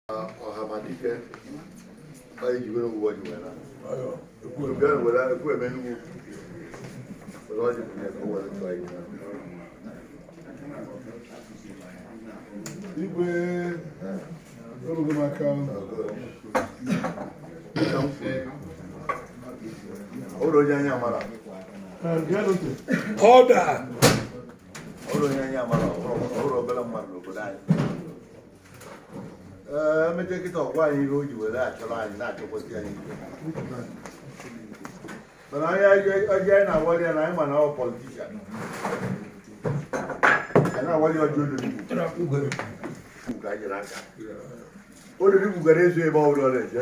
Ọhamadike anyị ji were ụwa ji were Ekwueme Enugwu were ọjị bụ ya ka o were tụọ anyị Igwe orugo maka ụlọ onye anyị amara ọda ụlọ onye anyị amara ọhụrụ obere mmadụ n'obodo anyị emeche kịta ọgwa anyị ihe o ji were achọrọ anyị na-achọkwasị anyị mana anyị ọjị anyị na-awali ya na anyị ma na ọ politishan anyị na-awali ọjị olulu gara ezu ebe ọ bụla na-eje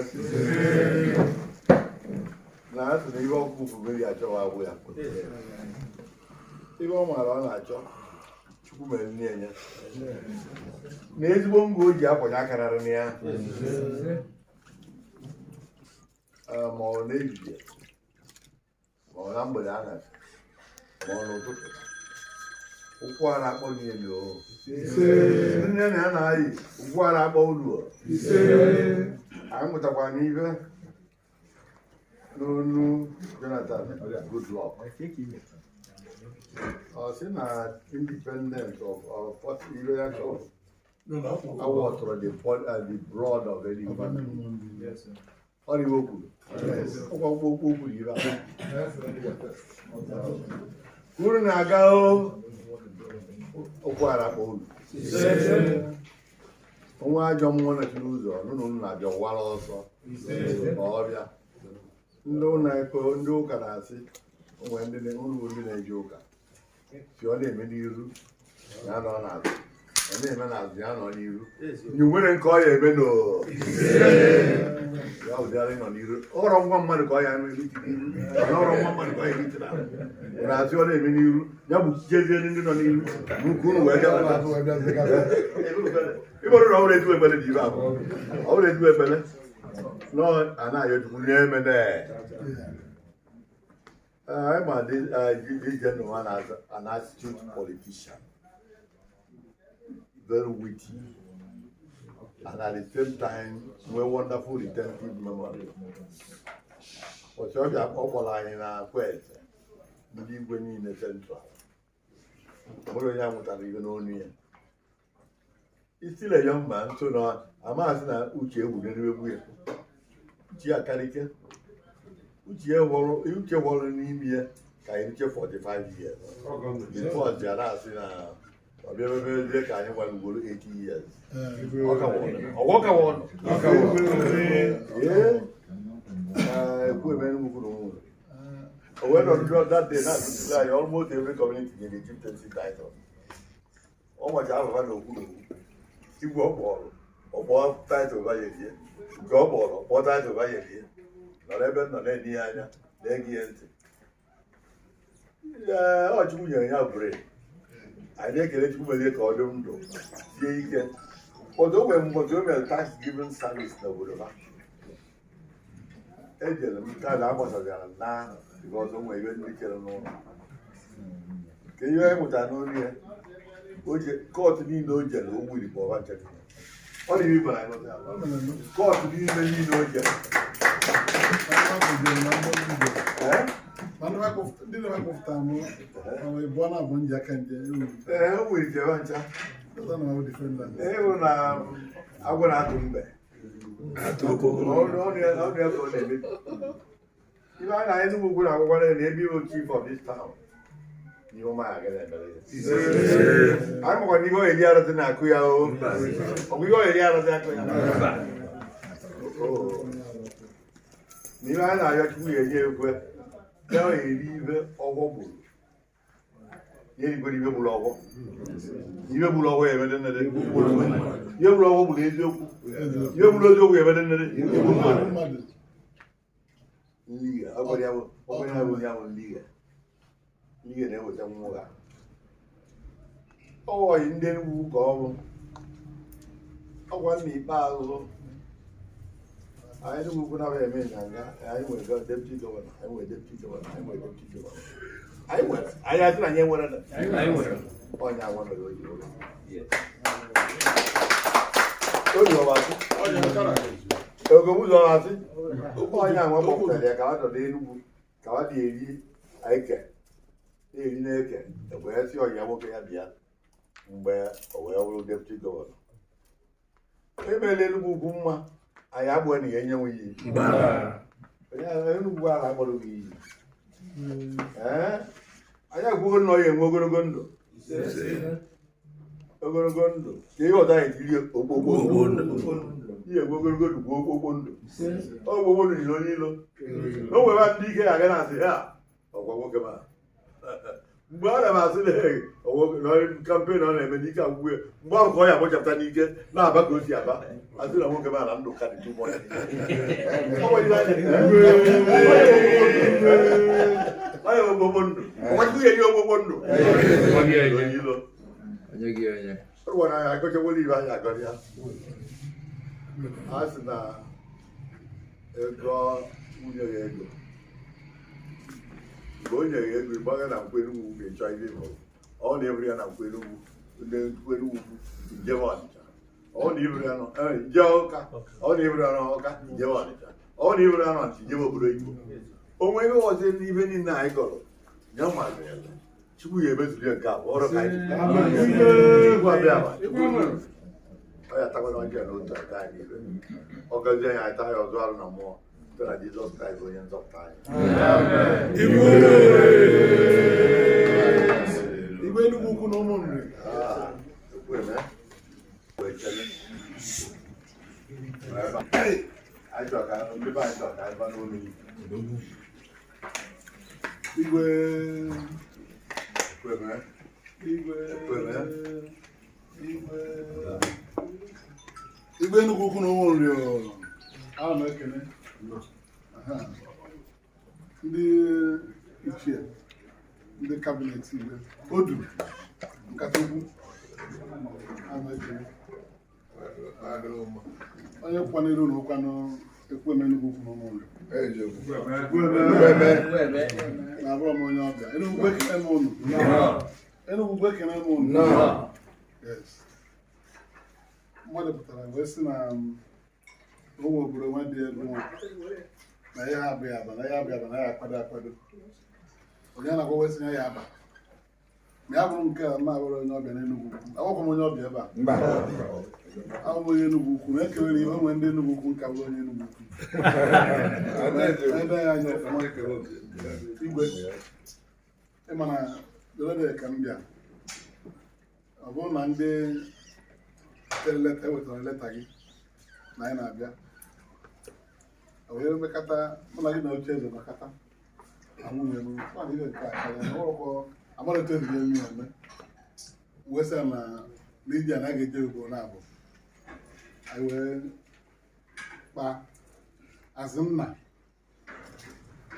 na asị na ihe ọkụkụ fuberi achọwa agwụ ya ihe ọ maara ọ na-achọ Chukwu mere nne ya na ezigbo ngwa o ji akwanye akarara na ya ma ọ na-ehihie ma ọ na mgbede aṅasị ma ọ n'ụtụtụ ụkwụ a na-akpọ n'elu nne na ya na-ayị ụkwụ a na-akpọ ulu anyị mụtakwa n'ihe n'onu Jonathan Goodluck ọ sị na independent of award for the blood of any human being. Ọ dị okwu ọkwa okwu kwuru ire uru na-aga okwu ara akpọ ulu onwe ajọ mmụọ na-echiri ụzọ n'ụlọ na-abịa wara ọsọ ma ọ bịa ndị ụka na-asị onwe ndị na-eji ụka si ọ na-eme n'iru ya nọ n'azụ ọ na-eme n'azụ ya nọ n'iru nye nwere nke ọ ya eme ya ụdịrị nọ n'iru ọrọ nwa mmadụ ka ọ ya na-ebiti n'iru ọrọ nwa mmadụ ka ọ ya ebiti na-asị ọ na-eme n'iru ya bụ jezie ndị nọ n'iru nke unu wee ịbụrụ na ọ bụrụ etu ekpere dị ibe abụọ ọ bụrụ etu ekpere nọ a na-ayọ Chukwu na-eme I'm this gentleman as an astute politician, very witty, and at the same time, we're wonderful retentive memory. But you have a in our quest, when in the central. What are you even only? He's still a young man, so now I'm asking Uche would anyway. Uche Karike. Uche wọrọ n'ime ya ka anyị riche 45 years. Before Jara asị na ọbịa ka anyị gbara ugboro 80 years. Ọwọka wọnụ. Ekwueme Enugwu Umunri. When on that day, that's almost every community in the chieftaincy title. Almost half of them Igwe ọkpọrọ ọkpọ title bayeli. Nke ọkpọrọ ọkpọ title bayeli. Nọ ebe nọ na-enye ya anya na-ege ya ntị ọ Chukwu nyere ya bụre anyị na-ekele Chukwu merie ka ọ dị ndụ sie ike ụfọdụ o nwere mgbozi o mere tax giving service n'obodo ha ejere m nke a na-agbasazara na because o nwere ihe ndị chere n'ụlọ ka ihe anyị mụtara n'olu ya kọtụ niile o jere o wiri bụ ọba nchekwa ọ dị ibe na kọtụ niile o jere ndị na-akpọpụta mụ ịbụọ na-abụ nji aka nje o nwere ike ebe ncha ịhụ na agwọ na-atụ mbe ọnụ ya ka ọ na-emebi ibe a na Enugwu Ukwu na-agwagwa na ebe iwu chief of this town ihe ụma ya gara emere ya anyị makwa na ihe oyeri arụsị na-akụ ya ọgwụ ihe oyeri arụsị akụ ya n'ihe anyị na-arịọ Chukwu ya enye ekwe ya eri ibe ọgwọ gburu ya erigoro ibe gburu ọgwọ ibe gburu ọgwọ ya emede nnede ihe gburu ọgwọ gburu eziokwu ihe gburu eziokwu ya emede nnede nliga ọgbara ya bụ onye ahụ nliga na-eweta nwụgha ọghọghị ndị Enugwu ka ọ bụ ọgwa n'ikpeazụ anyị Enugwu Ukwu na-abịa eme nganga anyị nwere deputy gọvanọ anyị nwere deputy gọvanọ anyị nwere deputy gọvanọ anyị asị na anyị nwere onye agwa mere oyi Onye ọbasị. Ogobuzo ọbasị. Onye ahụ kpọpụtara ya ka ọ nọ n'Enugwu ka ọ na-eri eke. Na-eri n'eke. Wee sị ọnya nwoke ya bịa mgbe o wee bụrụ deputy gọvanọ. Emela Enugwu-Ukwu mma anyị agbụghị na ya enyenwe ya iyi. Enugwu ahụ agbọrọ gị iyi. Anyị akwụghị nọ ya enwe ogologo ndụ. Ogologo ndụ ka ihe ọzọ anyị tiri okpokpo ndụ. Ihe enwe ogologo ndụ bụ okpokpo ndụ. Okpokpo ndụ dị n'onye ilo. O nwere ndị ike ya aga na-asị ha ọgwa nwoke ma. Mgbe ọ na-asị na kampen ọ na-eme n'ike agwụgwụ ya, mgbe ahụ ka ọ ya akpọchapụta n'ike na-aba ka o si aba asị na nwoke ma na ndụ ka dị tụmọ ya. Onye ogbogbo ndụ. Ọkwachukwu ya nye ogbogbo ndụ. Onye ilo. Ọ gwara anyị akọchawolu ibe anyị agọrọ ya. A sị na ego nwunye ya ego. Mgbe o nyere ego ịgbaga na nkwa Enugwu ga-echọ ihe ịhụ. Ọ na-eburu ya na nkwa Enugwu ndị nkwa Enugwu njebe Ọnịcha. Ọ na-eburu ya nje Ọka. Ọ na-eburu ya n'Ọka njebe Ọnịcha. Ọ na-eburu ya n'Ọnịcha njebe obodo Igbo. O nwere ihe ọzọ n'ibe niile anyị gọrọ ya mazụ ya. Chukwu ya emezuru ya nke abụọ ọrụ ka anyị ọ ya takwana ọjọọ n'otu aka anyị niile. Ọ gọzie anyị anyị taa ya ọzọ arụ na mmụọ site na Jizọs Kraịst onye nzọpụta anyị. Igwe Enugwu-Ukwu na Umunri. Ekwueme. Anyị chọrọ ka ndị be anyị chọrọ ka anyị ba n'olu Igwe Ekwueme. Igwe Enugwu-Ukwu na Umunri ana m ekene ndị ichie ndị kabinet Igwe Odu nkata ugwu ana m ekene onye kwanere ụlọ ụkwanụ Ekwueme Enugwu-Ukwu na Umunri na-abụrụ m onye ọbịa Enugwu ekene m unu Enugwu ekene m unu mmadụ pụtara wee sị na ụmụ obodo nwa dị elu nwa na ihe abịa aba na ya abịa aba na ya akwado onye na-agwa wee sị na ya aba ma ya bụrụ nke a ma abụrụ onye ọbịa n'Enugwu-Ukwu akwụkwọ m onye ọbịa ebe a abụ onye Enugwu-Ukwu na ekewere ihe onwe ndị Enugwu-Ukwu nka bụrụ onye Enugwu-Ukwu ebe ya anya ọfụma Igwe ịma na dere ka m bịa ọ bụrụ na ndị ewetara leta gị na anyị na-abịa wee mekata mụ na gị na oche eze nakata na nwunye m ihe nke ọkọ amarịta ezigbo eme ya eme wee sị na Lidia na a ga-eje ugboro na-abụ anyị wee kpaa azụ nna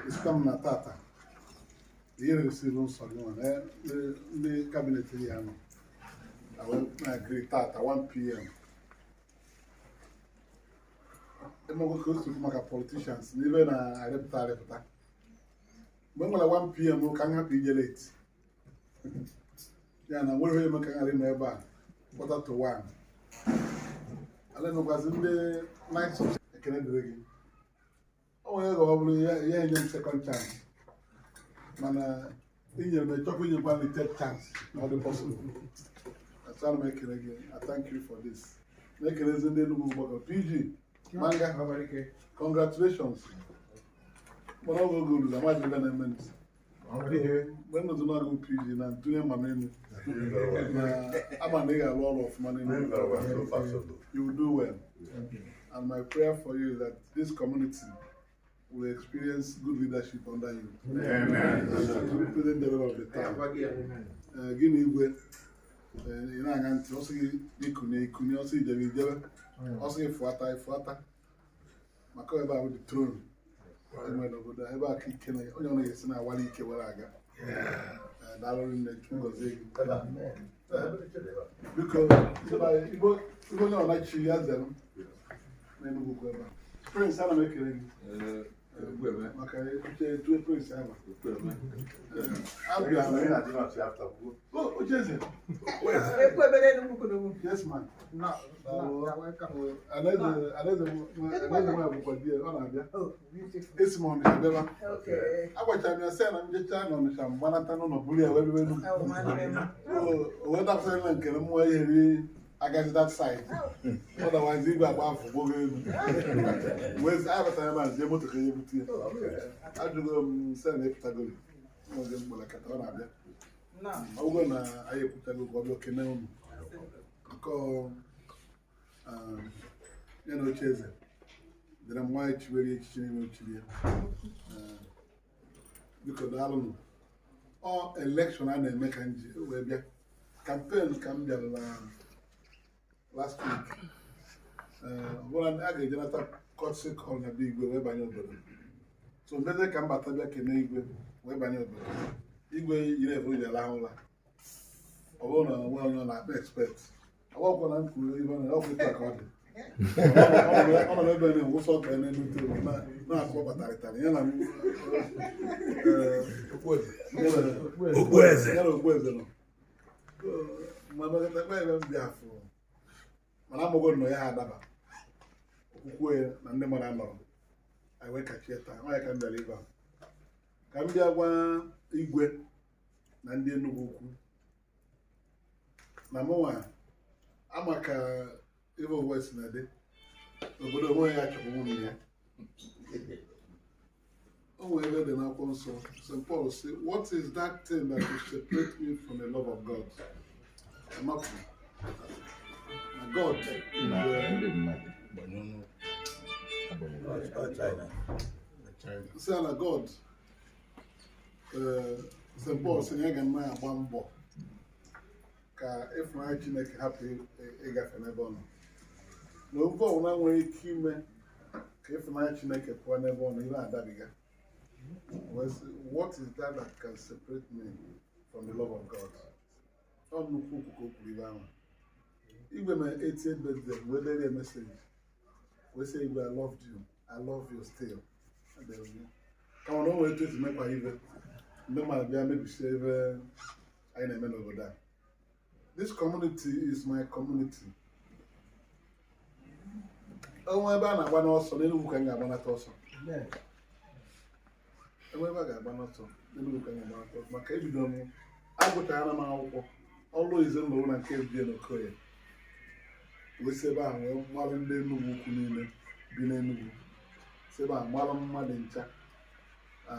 isita m na tata ihe resiri nsọ gị nwa ndị kabinet ya nọ na agree tata 1 p.m. Emego ka o si maka politicians n'ibe na-arịpụta mgbe m nwere 1 p.m. ka m hapụ ije late ya na nwere eme ka ghara ime ebe a quarter to 1 ala nụkwazi ndị night ekene dịrị gị o nwere ọ bụrụ ya enye m second chance mana inyere m chọkwa inyekwa m third chance na ọ dị possible. That's why I'm making again. I thank you for this. Make it as in the Enugwu-Ukwu PG. Manga. Congratulations. But I'll go good. I might be an amendment. When was not go PG now? Do my name. I'm a nigga a lot of money. You will do well. And my prayer for you is that this community will experience good leadership under you. Amen. Represent the level of the town. Give me Igwe. Ị na-aga ntị ọsọ gị ikunye ọsọ ijebe ọsọ gị fụata maka ebe a bụ the throne enwe n'obodo ebe a ka ike onye ọ na-esi na-awali ike were aga daalụrụ nne ngozie gị biko ibe onye ọ na-achị ya zere n'Enugwu-Ukwu ebe a Prince ana m ekele gị maka ekwuche etu ekwesị ahụ. Ocheze. Yes, man. Alaeze nwa bụkwa di ya, ọ na-abịa. Esi m Ọnịcha bịaba. Agwachara m ya sị na m jechaa na Ọnịcha mgbanata n'ụlọ buru ya wee bebe Enugwu. O wee dapụtara na nke mmụọ ihe ri agaghị that side. Otherwise, igwe agba afọ gbogo elu. Wee anyị batara ebe a jee moto ka ihe bute ya. Ajụgo m sị na epụtagoro. Oge mgbalakata ọ na-abịa. Ọ bụrụ na anyị ekwutago ka ọ bịa okene unu. Nke ya na Ocheze dịrị m nwaanyị chiwere echichi n'ime ochiri ya. Biko daalụ. Ọ elekshọn a na-eme ka m ji wee bịa. Kampen ka m bịara last week. Ọ bụrụ na a ga-eje nata kọtsi kọl na be Igwe wee banye obodo. So mbeze ka m bata bịa kene Igwe wee banye obodo. Igwe yiri efe oji ala ụla. Ọ bụrụ na onwe onye ọ na-akpa expert. Ọgwụkwọ na mkpụrụ ibe na ọkụ ịta ka ọ dị. Ọ nọ ebe na-enwụsọ ọka ya n'elu tebụl na-akụ batarịtarị ya na Okpueze nọ. Mmadụ ebe m bịa afọ mana amụgo nọ ya ha adaba okwukwe na ndị mmadụ anọrọ anyị wee kachie taa nwaanyị ka m bịara ibe a ka m bịa gwa Igwe na ndị Enugwu-Ukwu na mụnwa ama ka ebe owe si na dị obodo onwe ya chọrọ nwunye ya. O nwere ebe dị n'akwụkwọ nsọ St. Paul say, what is that thing that will separate me from the love of God? Amapụ na God say na God St. Paul sị na ya ga na agba mbọ ka ịfụnanya Chineke hapụ ịgafe n'ebe ọ nọ. Na oge ọbụla nwere ike ime ka ịfụnanya Chineke pụọ n'ebe ọ nọ ihe adabiga. What is that that can separate me from the love of God? Ọ nnukwu okwu ka o kwuru ibe ahụ. Igwe ma 80th birthday wee dere a message wee say Igwe, I loved you. I love you still. Kama na o nwere etu esi mekwa ibe ndị mmadụ bịa mebisie ebe anyị na-eme n'obodo a. This community is my community. Onwe ebe a na-agba n'ọsọ n'Enugwu ka m ga-agbanata ọsọ. Ebe a ga-agba n'ọsọ n'Enugwu ka m ga-agbanata ọsọ maka ebido m agụchara m akwụkwọ ọlụ ize mbụ na nke ebie n'Okoye wee si ebe ahụ wee gbalụ ndị Enugwu-Ukwu niile bi n'Enugwu si ebe ahụ gbalụ mmadụ ncha a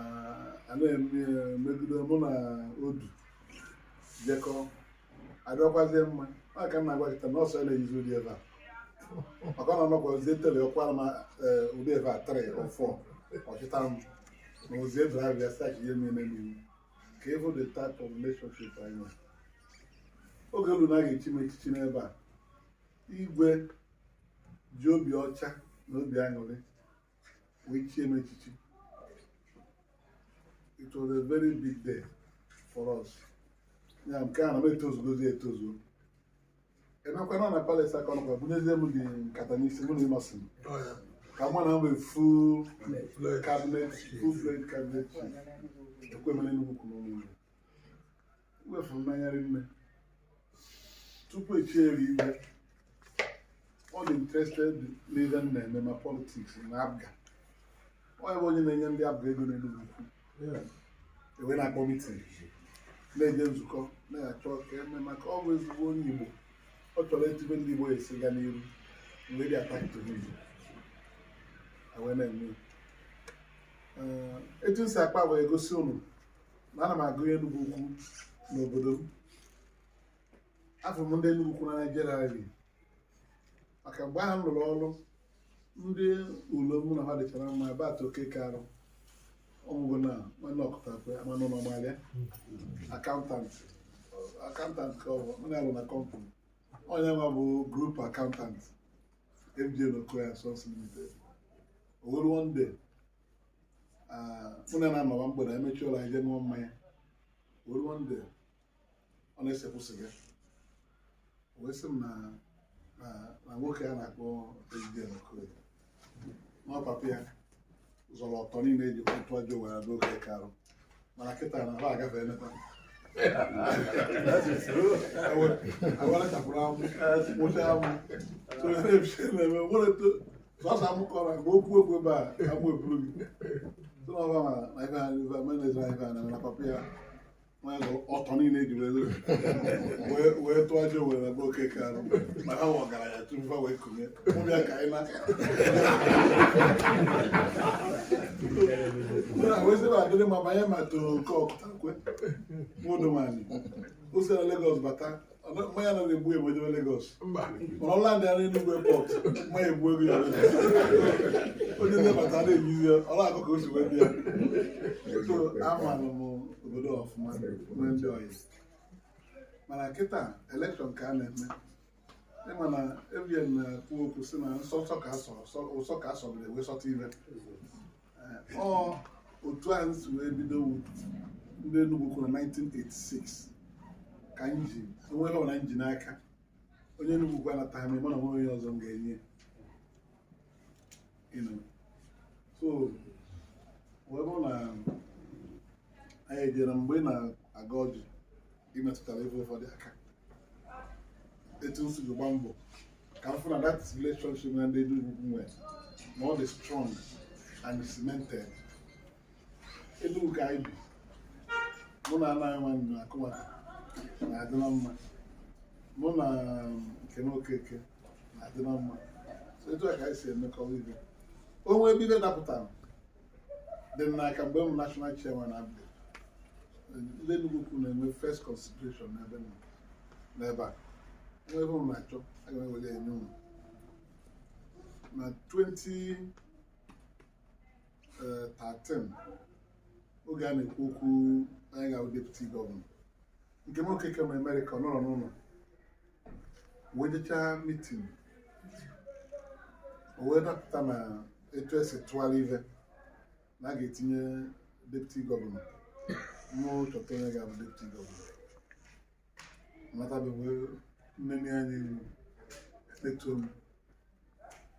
na-emegide mụ na Odu jekọọ adịọkwazie mma aka m na-agwakịta na ọsọ na-eyizi ụdị ebe a maka ọ na-anọkwazie tele ọkwara m ụdị ebe a 3 or 4 ọchịtara m na ozi edrive ya sachi ihe niile n'iwu ka ịbụ the type of relationship anyị nwere. Oge elu na a ga-echi m echichi n'ebe a Igwe ji obi ọcha na obi aṅụrị wee chie m echichi. It was a very big day for us. Ya nke a na m etozugozi etozuo. Emekwa nọ na palace aka ọnụkwa bunyezie m dị nkata n'isi mụ na ịnọsị ka mụ na mgbe full cabinet Ekwueme Enugwu-Ukwu n'Umunri. Wefuru n'anya rinne tupu echieri Igwe ọ dị interested n'ihe m na-eme ma politics na Abga. Ọ ebe onye na-enye ndị Abga ego n'Enugwu-Ukwu ewe na-akpọ mitin na-eje nzukọ na-achọ ka eme maka ọ bụ ezigbo onye Igbo ọ chọrọ etibe ndị Igbo esi ga n'iru wee dị atakto n'izu wee na-eme etu nsi akpa wee gosi unu na ana m agụ Enugwu-Ukwu n'obodo m. Afọ m ndị Enugwu-Ukwu na Naịjirịa ri maka mgbe ahụ m lụrụ ọrụ ndị ụlọ mụ na ha dịchara mma ebe atọ okeke arụ ọmụgo na nwanne ọkụtakwe amanụ n'ọmalịa akaụntant ka ọ bụ ọ na-alụ na kọmpani onye nwa bụ grup akaụntant FJ n'Okoye Sons Limited. O were one day mụ na anọwa mgbede emechi ụlọ anyị jee ṅụọ mmanya. O were one day ọ na-esekwu siga wee sị m na nwoke a na-akpọ FJ n'Okoye na papa ya zọrọ ọtọ niile eji otu ajọ were n'oge karụ mana kịta na ha agafe emekwa awalachapụrụ amụ nwụcha amụ so na-eme nwere sọsọ amụ kọrọ mgbe okwu ebe a amụ eburu gị so na ọba na ife ha ife menezi na ife ha na papa ya ọtọ niile eji wee tụọ ajọ were na oke karụ ma ha ọgaranya tupu ha wee kunye ụbịa ka anyị na wezi ba adịrị ma banye ma toro nke ọkụtakwe nwodomani o si na Lagos bata mmanya na na-egbu ebojebe Lagos mana ọla ndị ara Enugwu Airport mmanya egbu ego ya onye ndị bata na-eyizi ọla akụkọ o si wee dị ya so amalụ m obodo ọfụma nwee ndị ọyị mana kịta elekshọn ka a na-eme ịma na evien na-ekwu okwu si na ụsọ ka asọgide wee sọta ibe otu ahụ si wee bido ndị Enugwu kwuru na 1986 ka anyị ji enweghị ọna nji n'aka onye Enugwu gwa anataghị m ịma na onye ọzọ m ga-enye so wee bụ na anyị ejere mgbe na-aga ọjị imetụtara ebe ụfọdụ aka etu m si gba mbọ ka m fụ na that relationship na ndị Enugwu nwere na ọ dị strong and cemented. Enugwu ka anyị bi mụ na anaghị nwanne na akụmaka na-adị na mma mụ na nke n'okeke na-adị na mma so etu a ka anyị si emekọrọ ibe onwe ebe ibe dapụtara dị m n'aka mgbe m national chairman abịa ndị Enugwu-Ukwu na-enwe first consideration n'ebe a enwe ebe m na-achọ aga m ewere enye ụlọ na 2013 oge a na-ekwu okwu anyị ga-ahụ deputy gọvanọ nke m okeke ma Amerịka ọ nọrọ n'ụlọ wee jechaa mitin o wee dapụta na etu esi tụgharị ive na a ga-etinye deputy gọvanọ mụ chọta onye ga-abụ deputy gọvanọ natabeghị nnene anya iwu eto m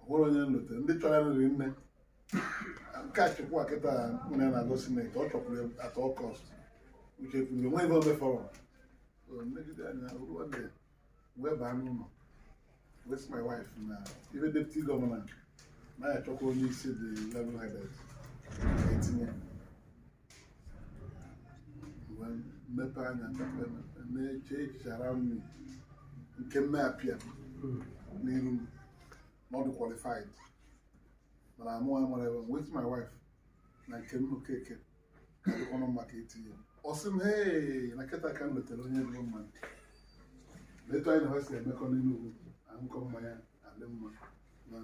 nwere onye nlote ndị chọrọ ya nri nne nke a chịkwa kịta nne na-agụ sineti ọ chọkwuru atọ kọst uche kwuru nwe ebe omefọrọ megide anya ruo ndị wee baa n'ụlọ wee sị my wife na ibe deputy gọvanọ na-ya chọkwa onye isi dị level headed etinye mmepe anya na-eche echichara nri nke mme apịa n'iru not qualified mana amụọ mara ebe with my wife na nke m okeke ka dịkwanụ maka etinye ọ sị m hei na kịta ka m letere onye bụ mma letu anyị na ha si emekọ n'Enugwu ahụkọ mmanya adị mma na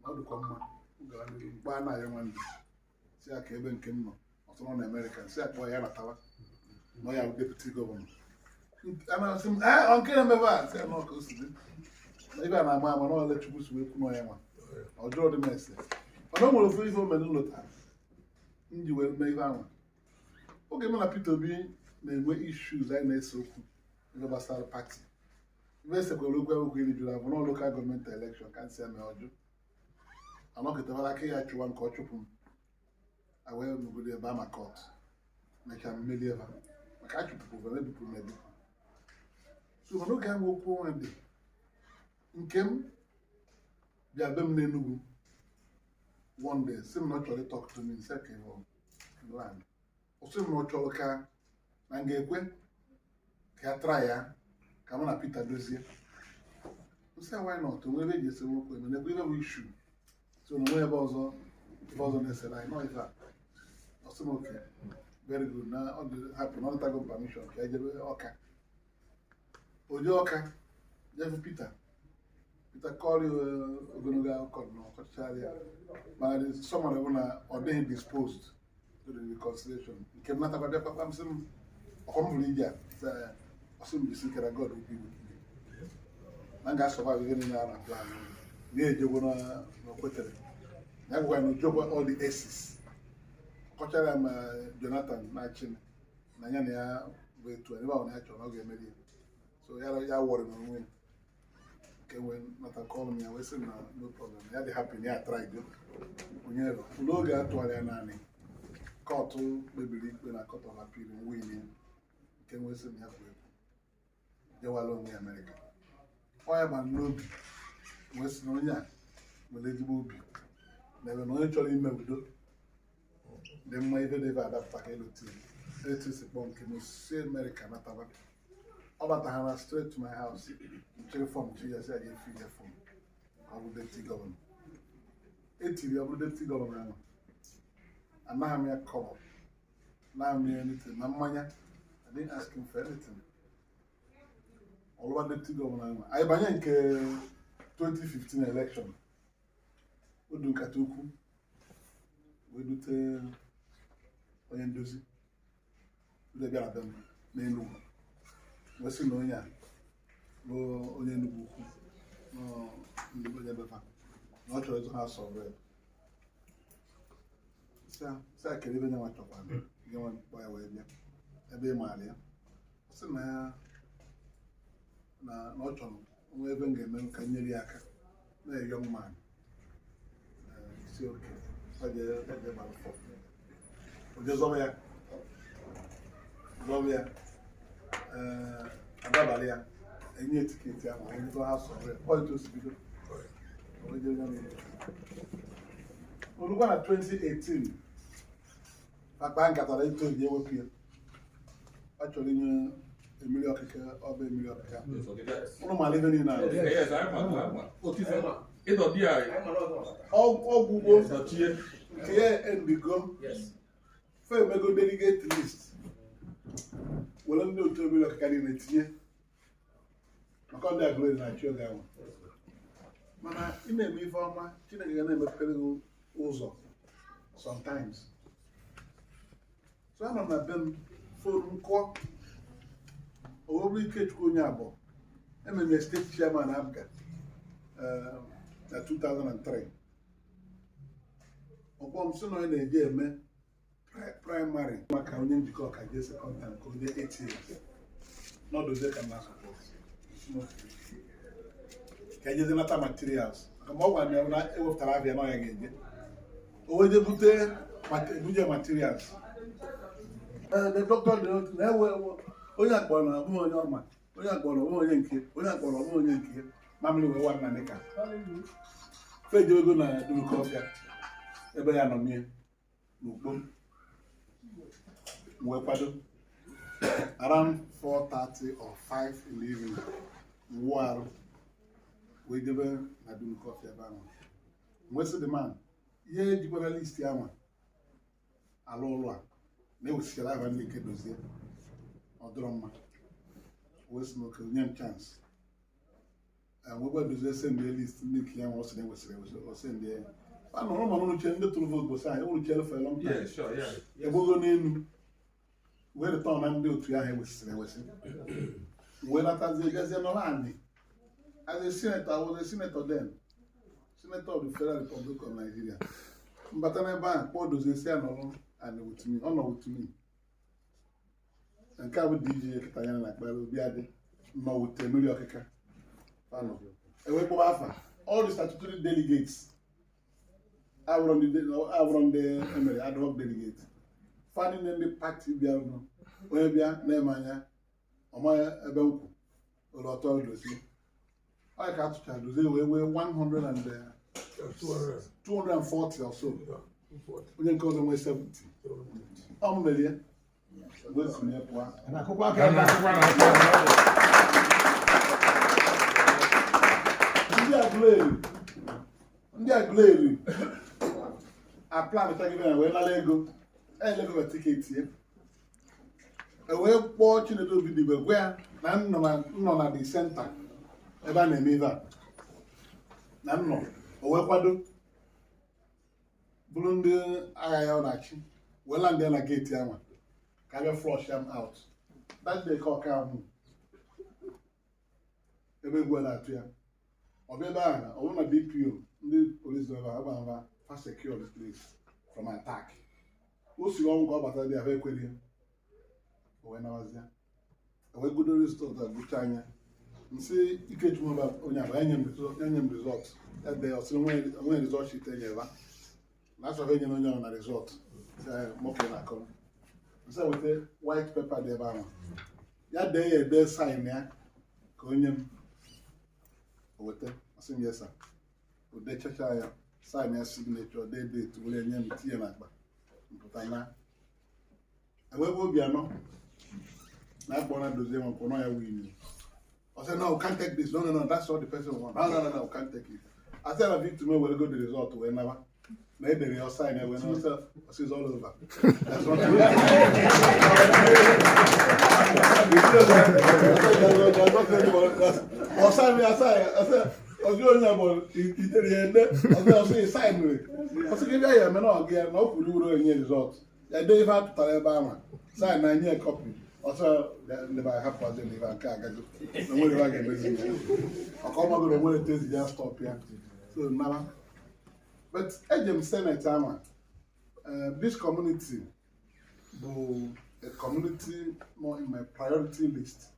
ọ dịkwa mma mkpa anaghị nwanne si aka ebe nke m nọ ọtụrụ na Amerịka si akpọ ya natawa na ọ ya bụ deputy gọvanọ anasị m ọ nke na-emebe a si anọ ka o si dị na ibe a na-ama ama na ole Chukwu si wee kwu n'ọya nwa ọjọọ dị m ese mana o nwere ofu ife omenu lụta m ji wee mee ife ahụ oge mụ na Peter Obi na-enwe issues anyị na-ese okwu ihe gbasara pati ife esekwara okwu akwụkwọ iri jụrụ abụ na lokal gọọmenti elekshọn ka nsị eme ọjụ anọkịtawara aka ya chụwa nke ọ chụpụ m awee n'obodo ebe a ma kọt mechaa mmeli ebe maka achụpụpụ m ebupụrụ m ebupụ so mana oge ahụ okwu onwe dị nke m bịa be m n'Enugwu one day sị m na ọ chọrọ talk to me second land ọ sị m na ọ chọrọ ka na m ga-ekwe ka ya try ya ka mụ na Peter dozie nsị why not onwe ebe eji ese nwoke eme na-ekwe ebe bụ ishu so na onwe ebe ọzọ na-esere anyị nọ ife a ọ sị m oke very good na ọ dị happy na ọ natago permission ka ya jebe Ọka oje Ọka jefu Peter kọrị ogologo akụkọ na ọkọchịchara ya mana sọmara bụ na ọ dịghị disposed to the reconciliation nke m natakwa bịa kpakpa m sị m ọkwa m bụrụ ije a ọsị m jisi kere God obi na m ga-asọba ihe niile a na plan na-ejegwo na okwetere ya gwara na ojogbo all the aces ọkọchara ya ma Jonathan na-achị na ya na ya bụ etu ebe ahụ na ya chọrọ na ọ ga-emeri so ya wọrị na onwe ya nke nwee nata call me, I was saying no problem. I had happy, yeah, I tried. Onyero n'oge atụgharịa naanị kọtụ kpebiri ikpe na Court of Appeal win nke nwesị na ya bụ egwu jewala onwe ya Amerịka. Ọ ya gbara n'obi wee sị na onye a nwere ezigbo obi na ebe na onye chọrọ ime udo dị mma ife debe adapụta ka etu si kpọọ nke m si Amerịka nataba. Ọ batara na straight to my house chere fọm chi ya si a ga-efi ya fọm ọ bụ deputy gọvanọ. Etiri ọ bụrụ deputy gọvanọ ahụ anaghị m ya kọbọ naghị m ya anything na mmanya. I didn't ask him for anything. Ọlụwa deputy gọvanọ ahụ anyị banye nke 2015 election o du nkata ukwu wee dute onye ndozi ndị bịara be m n'Enugwu wee sị na onye a bụ onye Enugwu-Ukwu ndị onye befa na ọ chọrọ ịzụ ha sọrọ ya sị a kere ebe nye nwa chọkwa gị nwa mkpọ ya wee bịa ebe ị maara ya sị na ya na ọ chọrọ nwa ebe m ga-eme ka nyere ya aka na young man si oke ọ gbara fọ oje zọba ya adabalị ya enye etiketi ahụ anyị zọ ha sọrọ ya ọ etu o si bido olugwa na 2018 akpa nkatara ito ji ewepụ ya ọ chọrọ inye emiri ọkịka ọba emiri ọkịka ụnụ mara ife niile ọgwụgwọ nke ya endigo fe emego delegate list were ndị otu emiri ọkịka niile tinye maka ndị agụleri na-achị oge ahụ mana ị na-eme ife ọma Chineke ga na-emepere gị ụzọ sometimes. So anọ na be m fonu nkọ owebụ Ikechukwu onye abụọ ememe steeti chairman Abga na 2003 ọkpọ m sị na onye na-eje eme praịmarị maka onye njikọ ọka je sekọndịrị nke onye 8 years n'ọdụzie ka na ka ejezi nata materials maka ma ọ gwara na ewepụtara abịa na ọya ga-eje o wee ebuje materials the doctor na-ewe onye akpọrọ na ọbụghị onye ọma onye akpọrọ ọbụghị onye nke onye akpọrọ ọbụghị onye nke mamịrị wee nwanna dịka feji ego na Durukọfịa ebe ya nọ mie n'ugbo wee kwado around 4:30 or 5 in the evening wụọ arụ wee debe na Durukọfịa ebe ahụ wee sị the man ihe ejikwara listi ahụ alụ ụlọ a na-ewesichara aba ndị nke dozie ọ dịrọ mma wee sị n'oke nye m chance wegwa dozie sendị list ndị nke ya nwa ọ sị na-ewesịrị osendị ya anọ ụmụ n'uche ndị tụrụ vootu bosa anyị ụrụchere fere m egbogo n'elu wee rịta na ndị otu ahụ ewesịrị ewesị wee natazie gazie nọrọ anị as a senator, I was a senator then, senator of the Federal Republic of Nigeria. But I never called those say no and with me, honor with me. And carry DJ Katayana like Bible Biade, no with a million kaka. All the statutory delegates, I run the ad hoc delegate. Finding in the party Biano, Webia, Nemanja, Omaya Ebelku, or Autologous. I got to tell you, they were 240 or so. We didn't call them 70. Million. What's in your plan? Ndị agụleri apply to give away na Lego. Lego ticket here. Wee kpọọ Chinedu Obidigwe gwa na nọ na the center. Ebe a na-eme ive a na nnọ o wee kwado bụrụ ndị agha ya ọ na-achị wela ndị na geeti ahụ ka abịa flush am out that day ka ọka ahụ ebe egwu na-atụ ya ọ bịa ebe ahụ ọ bụrụ na DPO ndị polisi ebe ahụ agba fa secure the place from attack o siri ọnwụ ka ọ batara dị ahụ ekwere o wee nawazịa o wee godo resort agụcha anya nsi Ikechukwu onye abụ enye m result ebe ọ sịrị onwe result sheet enyeva That's why you know on the result. Moke na come. So with the white paper there ba. Ya dey sign ya. Ko nyem. With it. I say yes sir. With the chacha ya sign ya signature dey date we nyem tie na agba. Mputana. Ewe go bia no. Na bona dozie one ko no ya win. I said no, we can't take this. No, that's what the person wants. No, we can't take it. I said I think to me we'll go to the result whenever. Maybe your sign when I say it's all over. That's what I said, I was about it. Sign me. I said, yeah, man, no, again, no, we do any results. I don't have to tell Obama. Sign 9 year copy. Also, never have to live and can't get no way I get busy. I come out with the way it is, just stop here. So, now. But Ejem Senate, this community, a community more in my priority list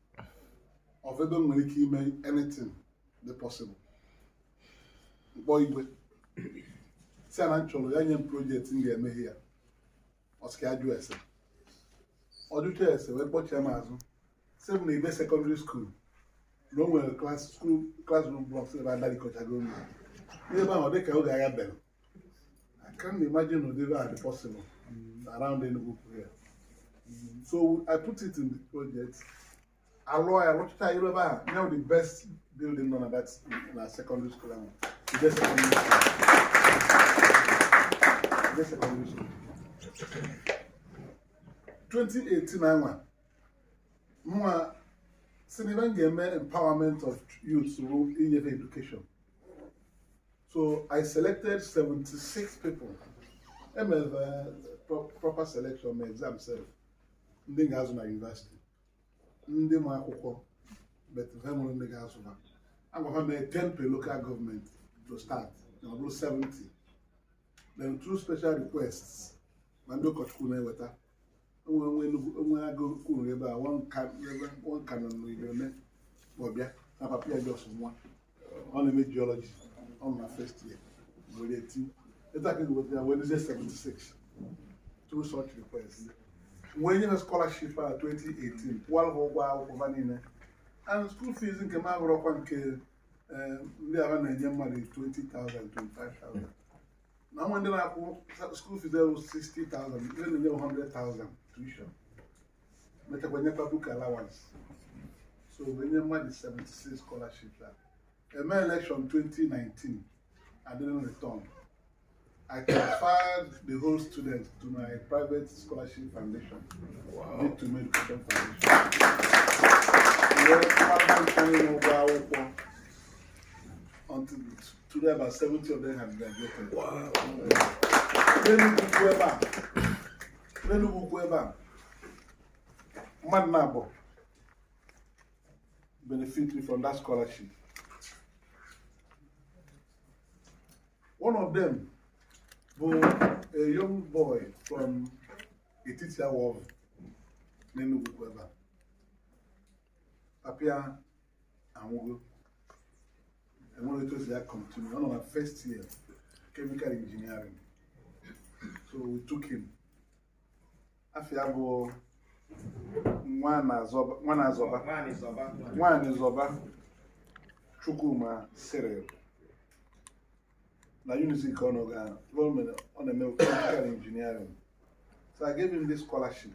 of ever making anything the possible. Boy, San Antonio, Yanyan project in the here. Oscar address. Or do tell us, we're watching Amazon. 7 secondary school. No one classroom blocks about that coach. I can't imagine whatever the possible around the Enugwu-Ukwu here. So I put it in the project. Now the best building on that in our secondary school. The secondary school. 2018 Mwa empowerment of youth through education. So I selected 76 people. I'm a proper selection, my exam self. Nding Azuna University. Nding Makoko, but Vemon Nding Azuna. I'm going to make 10 per local government to start. I'm going to 70. Then 2 special requests. Mando Kochkune Weta. When I go cool river, one canon with Bobia, and Papia just one. Only geology. On my first year, with 18. Exactly what they are Wednesday 76. 2 such requests. When you have scholarship 2018, and school fees in Kemagro, they have money 20,000, 25,000. Now, when they have school fees, there was 60,000, even 100,000 tuition. But when you have book allowance, so when you have 76 scholarships. My election 2019, I didn't return. I transferred the whole students to my private scholarship foundation. Wow. Need to make education foundation. Until today, about 70 of them have graduated. Wow. Enugwu-Ukwu Madnabo benefited from that scholarship. One of them was a young boy from Etitia Wov, Enugwu-Ukwu Apia and I wanted to say I continue. One of my first year, chemical engineering. So we took him. Afiabo One is Zoba Chukuma Serial. Na Unity Konoga, on a chemical engineering. So I gave him this scholarship.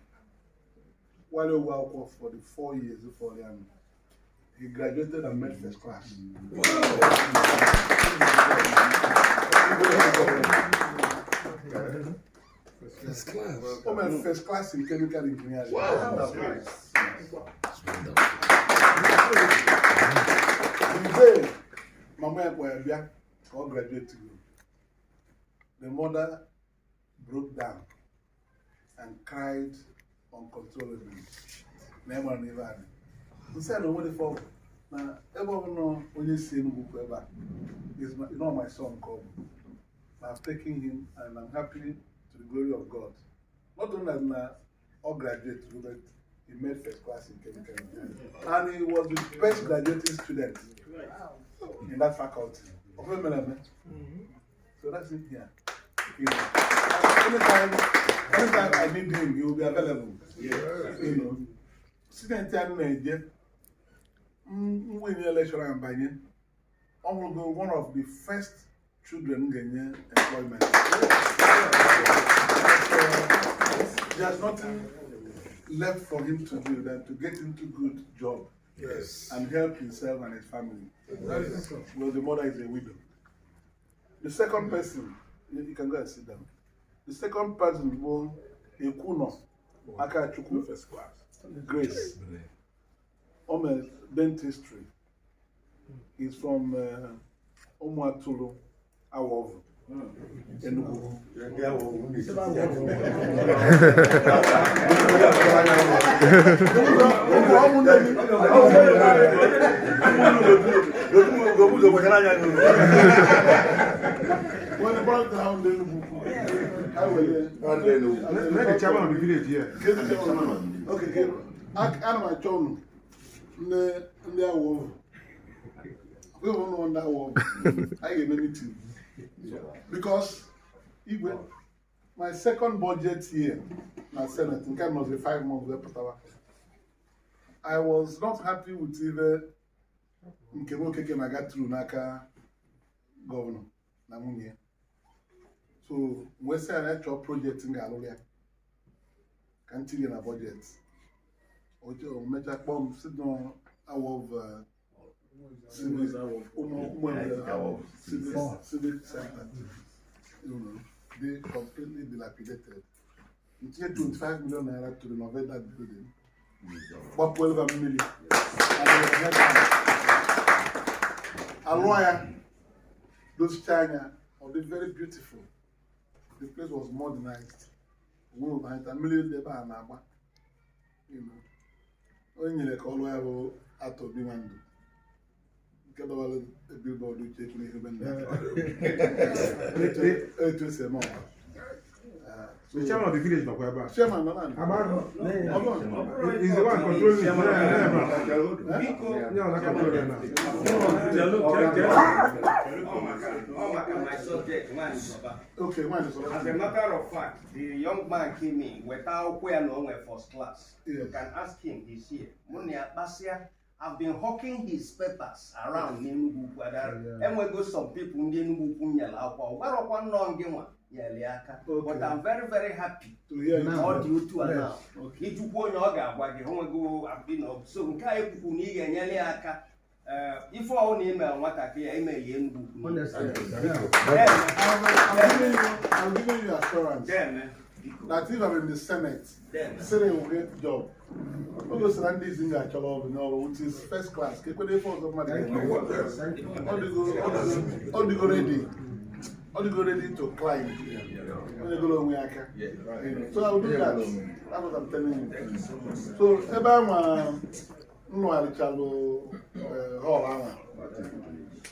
While he worked for the 4 years before him, he graduated and made first class. Wow. First class. Oh, man, first class in chemical engineering. Wow. That's nice. He said, Mama, all graduate to you. The mother broke down and cried uncontrollably. Never. He said, "What the fuck? Now, everyone know when you see Enugwu-Ukwu is not my son called. I've taken him and I'm happy to the glory of God. Not only that, all graduates, but he made first class in chemical engineering. And he was the best graduating student in that faculty. So that's it here. You know, anytime I need him, he will be available. You know, student when you lecture and by one of the first children getting employment. There's nothing left for him to do than to get into good job and help himself and his family. Well, the mother is a widow. The second person, you can go and sit down. The second person was Ekwueme, Akachukwu, first class. Grace. Umeh dentistry. He's from Umuatulu, Awovu. Enugwu. When they brought down the let the chairman of the village here. Okay, I'm John. Ndị awọ we won't want that war. I get anything because Igwe, my second budget year na Senate in kind of the 5 months I was not happy with either nke na got through n'aka governor na nwunye. So we say an actual project in Galilee can tinye na budget. Ojo mecha kpom sit down our civic center. You know, they completely dilapidated. It took 25 million naira to renovate that building. But 12 million. A lawyer, those China, they very beautiful. The place was modernized. A million you know. When you like all have out of the window. Get all the billboard which take me human. It was a more. The chairman of the village, Bakwaba. Chairman, no, He's the one controlling okay, as a matter of fact, the young man came in without where no one first class. Yes. You can ask him, he's here. I've been hawking his papers around Enugwu-Ukwu. And we go some people in Enugwu-Ukwu but I'm very, very happy to hear you. All due to now. Okay. If you go on your so if I only email what I email I'm giving you assurance that if I'm in the Senate, Senate will get the job. All those Randy's in that job, which is first class. All the go ready to climb. When they go long so I will do that. That's what I'm telling you. So no, I'll travel hall.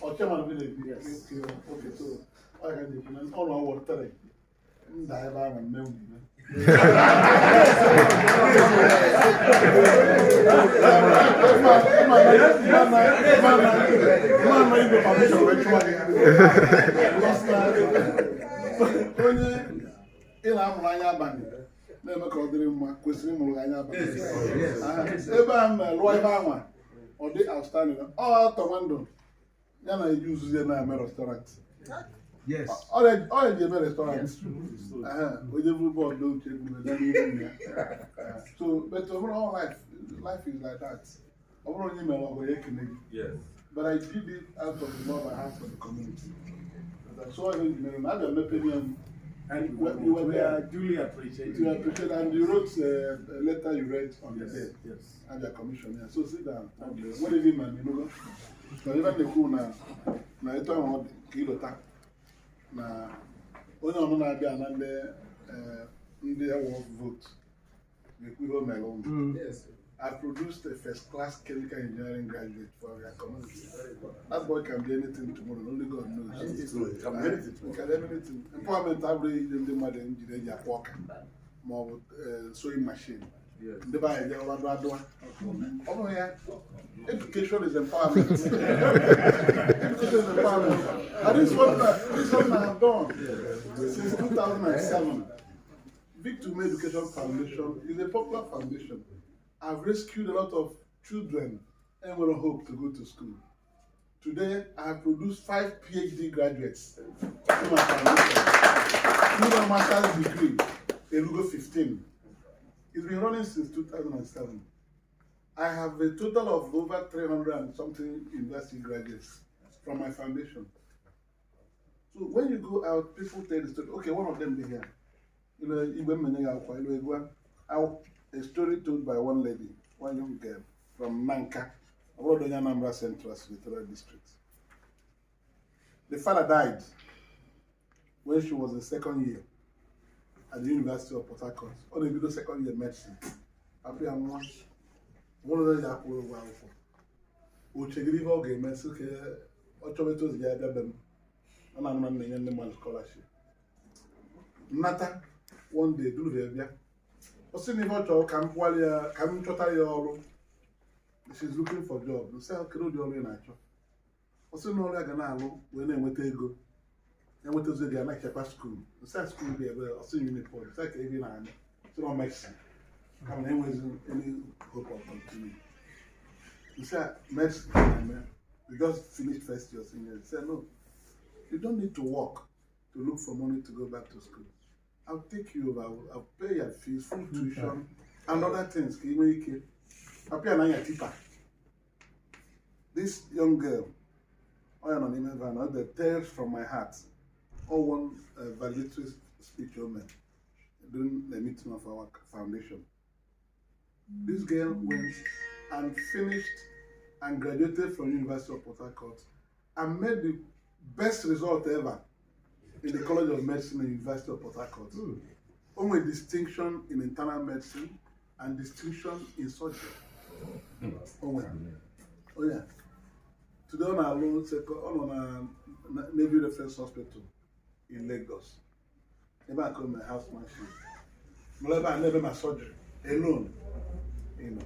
Or chairman village. Okay, so I can do all our water. I have a memory. Yes. All the restaurants. We never bought no chicken. So, but overall life is like that. Overall, you know, Yes. but I did it out of the love I have for the community. So I didn't have an opinion. And you were there. duly appreciated. You appreciate, and you wrote a letter you read on the day. Yes. And the commission. So sit down. What did you man? You know, so even the cool now. Now it's time kilo ta. Na onye na-abịa na ndị award vote Ekwueme. Yes. I produced a first-class chemical engineering graduate for your community. That boy can be anything tomorrow, only God knows. It's true. It can be anything. It can be anything. Employment, every the mother engineer work more with sewing machine. Education is empowerment. Education is empowerment. And this is what I have done since 2007. Victim Education Foundation is a popular foundation. I've rescued a lot of children and will hope to go to school. Today, I have produced 5 PhD graduates in my foundation. With a master's degree, Elugo 15. It's been running since 2007. I have a total of over 300 and something university graduates from my foundation. So when you go out, people tell the story. Okay, one of them be here. You know, a story told by one lady, one young girl from Nanka, Anambra Central Senatorial District. The father died when she was in second year at the University of Port Harcourt, or the second year medicine. One of them are going to go scholarship. Nata one day do the she's looking for job. You say, "Okay, do the only natural." Also, no longer now when they went to go. They went to the next school. The same school there, but also uniform. It's like even I so not medicine. Come there was any hope of continuing. You say medicine, we just finished first year senior. He said, "No, you don't need to work to look for money to go back to school. I'll take you over. I'll pay your fees, full tuition, and other things. This young girl, the tears from my heart, all one valedictory speech during the meeting of our foundation. This girl went and finished and graduated from University of Port Harcourt and made the best result ever in the College of Medicine at University of Port Harcourt. Only distinction in internal medicine and distinction in surgery. Oh yeah. Today on our loan on a Navy Reference Hospital in Lagos. Never I call my housemanship. I never my surgery alone. You know,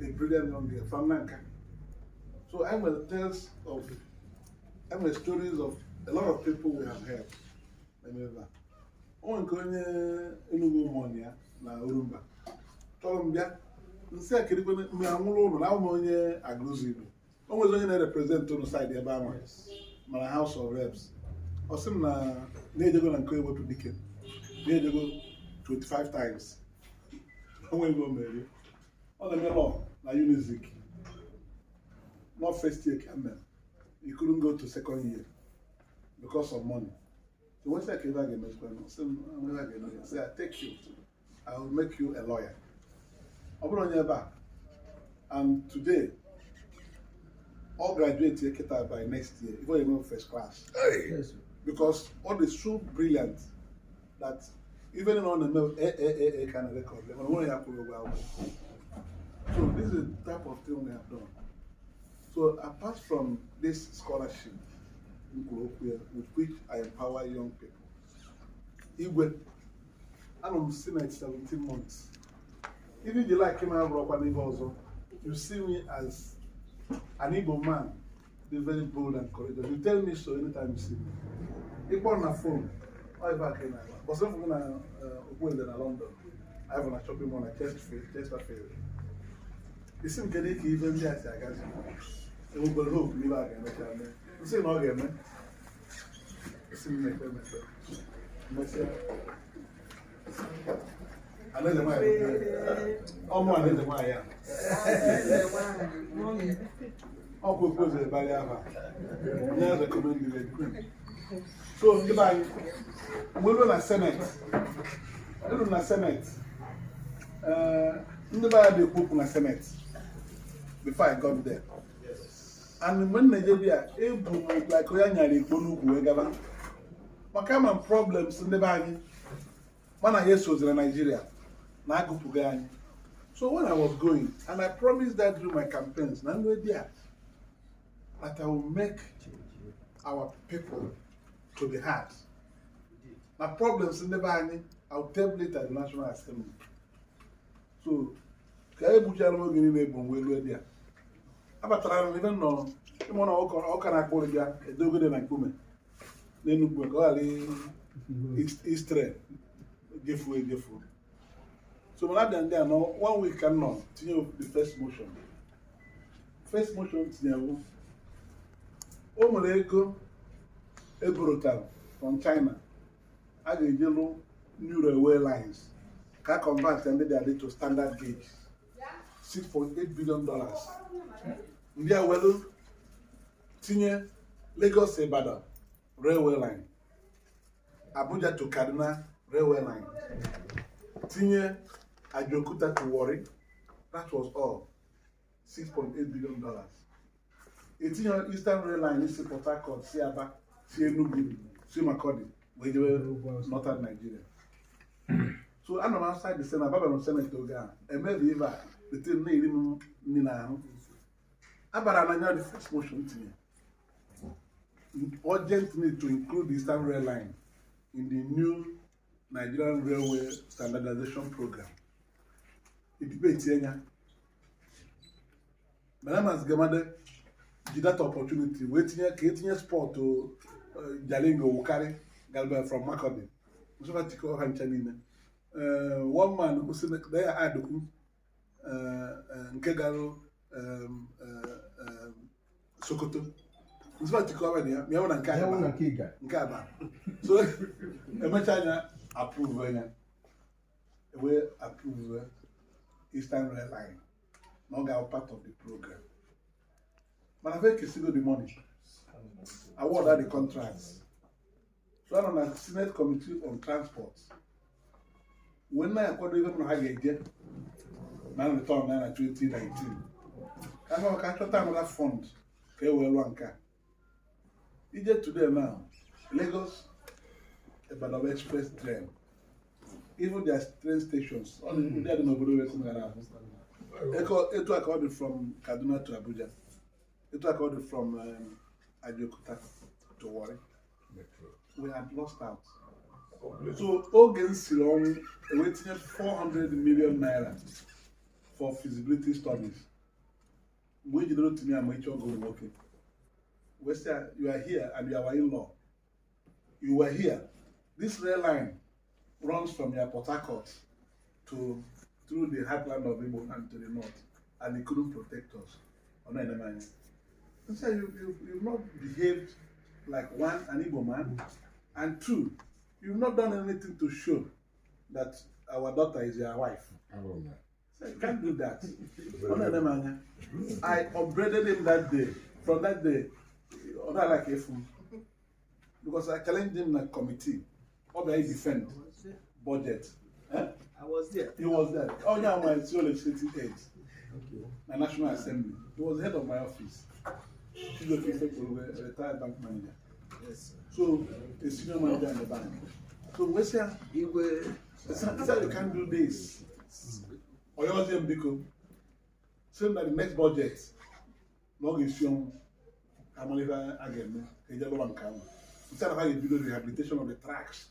a brilliant young girl from Nanka. So I will tell stories of a lot of people we have helped. Remember, Enugwu-Ukwu na Urumba. Colombia. Nse akiri kwene mi amụrụ ụlọ na ụmụ onye agụzi Igbo. O nwere onye na-represent on side ebe ahụ. Mana House of Reps. Ọ sị m na-ejego na nke ewepụ dike. Na-ejego 25 times. O nwere ego mere. Ọ na-eme law na Unizik. Not first year camel. He couldn't go to second year because of money. So once I came back in I said, I take you. I will make you a lawyer. And today, all graduates get out by next year, even even first class. Yes. Because all is so brilliant that even on the kind of record, so this is the type of thing we have done. So apart from this scholarship, with which I empower young people, Igwe, I'm still at 17 months. Even if you like him also, you see me as an Igbo man, be very bold and courageous. You tell me so anytime you see me. Igbo on the phone, or back in but some people are in London. I have a shopping mall, I just failed. You see me even there, I guess. You will hope you like it. You see, no game, man. You see me, I know the way. Oh, more than the way. I'll propose a barrier. Never recommend the so, we run a Senate. We run a Senate. Never be a Senate before I got there. And when Nigeria able like Oyanyari, what kind of problems in the body? When I was in Nigeria, so when I was going, and I promised that through my campaigns, that I will make our people to be heard. My problems in the body, I'll table it at the National Assembly. So ka e buchara oge niile ebu mgbe elu dị ya abatara m ife nọ ịmụ na ọka na-akpụrụ gị edogode na Ekwueme n'Enugwu ka ọ ghara istre jefuo so mana abịa ndị a nọ 1 week ka nọ tinye the first motion tinyewo o nwere ego eburotal from China a ga-eji lụ new railway lines ka convert ndị dị adị to standard gauge $6.8 billion ndị a welu tinye Lagos Ibadan railway line, Abuja to Kaduna railway line, tinye Ajokuta to Warri. That was all. $6.8 billion. It's your Eastern Rail Line, it's Port Harcourt, Siaba, Enugwu, Makodi, where they were northern Nigeria. So I'm outside the Senate, I'm Senate Toga, and maybe even between Name Nina. About the first motion to me. Urgent need to include the Eastern Rail Line in the new Nigerian Railway Standardization Program. It depends here. Madam has given that opportunity. Waiting here, creating a sport to Jalingo Wukari, Galba from Makodi. One man who said they are Aduku, Nkegaro, Sokoto. It's what you cover there. Me want to Nkaba. So, Emechanya approve. We approve Eastern Rail Line. Not part of the program. But I think it's still the money. Award are the contracts. So I'm on the Senate Committee on Transport. When I could even know how you get, now the time 2019. I know I can't time that fund. Okay, well, one car. Egypt today now, Lagos, Ibadan Express train. Even their train stations, only they don't know where they come around. It was accorded from Kaduna to Abuja. It was accorded from Ajokuta to Warri. We had lost out. So, Ogen Silong waiting 400 million naira for feasibility studies. We did not to me and make sure go working. We said, you are here and you are in law. You were here. This rail line runs from your Port Harcourt to through the heartland of Igbo and to the north, and they couldn't protect us. And so you've not behaved like one, an Igbo man, and two, you've not done anything to show that our daughter is your wife. So you can't do that. I upbraided him that day. From that day, like because I challenged him in a committee. How do I defend budget? I was there. He was there. Oh yeah, my sole legislative aide. My National Assembly. He was head of my office. She's a retired bank manager. Yes. So a senior manager in the bank. So we say you can't do this. Or you also because saying that the next budget, no issue. I'm only again. Instead of how you do the rehabilitation of the tracks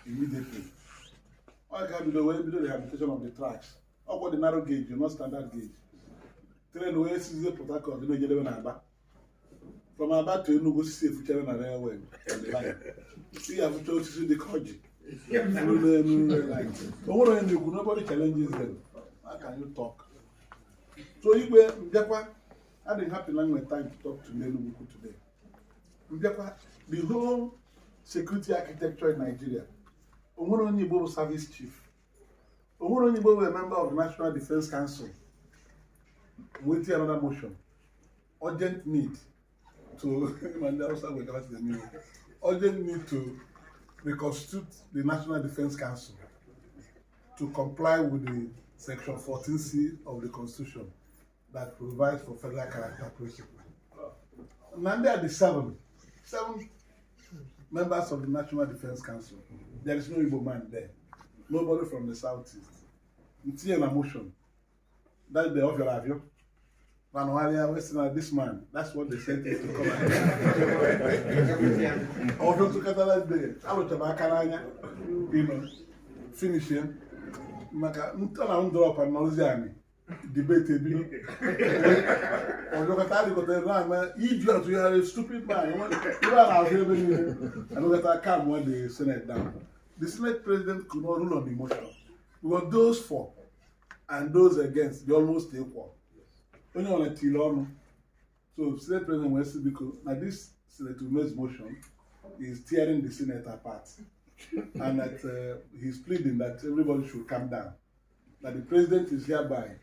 immediately. I can do the way we do the rehabilitation of the tracks. How about the narrow gauge, not standard gauge? Train way is the Port Harcourt, you know, you live in Aba. From Aba to Enugu, see if you can railway. See, I've told you the Koji. Nobody challenges them. How can you talk? So, Igwe, I didn't have enough time to talk to Enugwu-Ukwu today. The whole security architecture in Nigeria. Umunri was service chief. Umunri was a member of the National Defense Council. Waiting another motion. Urgent need to urgent need to reconstitute the National Defense Council to comply with the Section 14C of the Constitution that provides for federal character principle. Now there are the seven members of the National Defense Council. There is no Igbo man there. Nobody from the southeast. It's here in a motion. That's the of your avio. This man, that's what they sent him to come and also together that day. I was to finish here. Drop and Nolziani. debate a bit. Or look at how you got the wrong man. Idiot, you are a stupid man. You are out here. And look at how come when the Senate down. The Senate president could not rule on emotion. Because those for and those against, they almost equal. Only on a Tilon. So Senate President Wesley Biko, now this Senate Ume's motion is tearing the Senate apart. And that he's pleading that everybody should calm down. That the president is hereby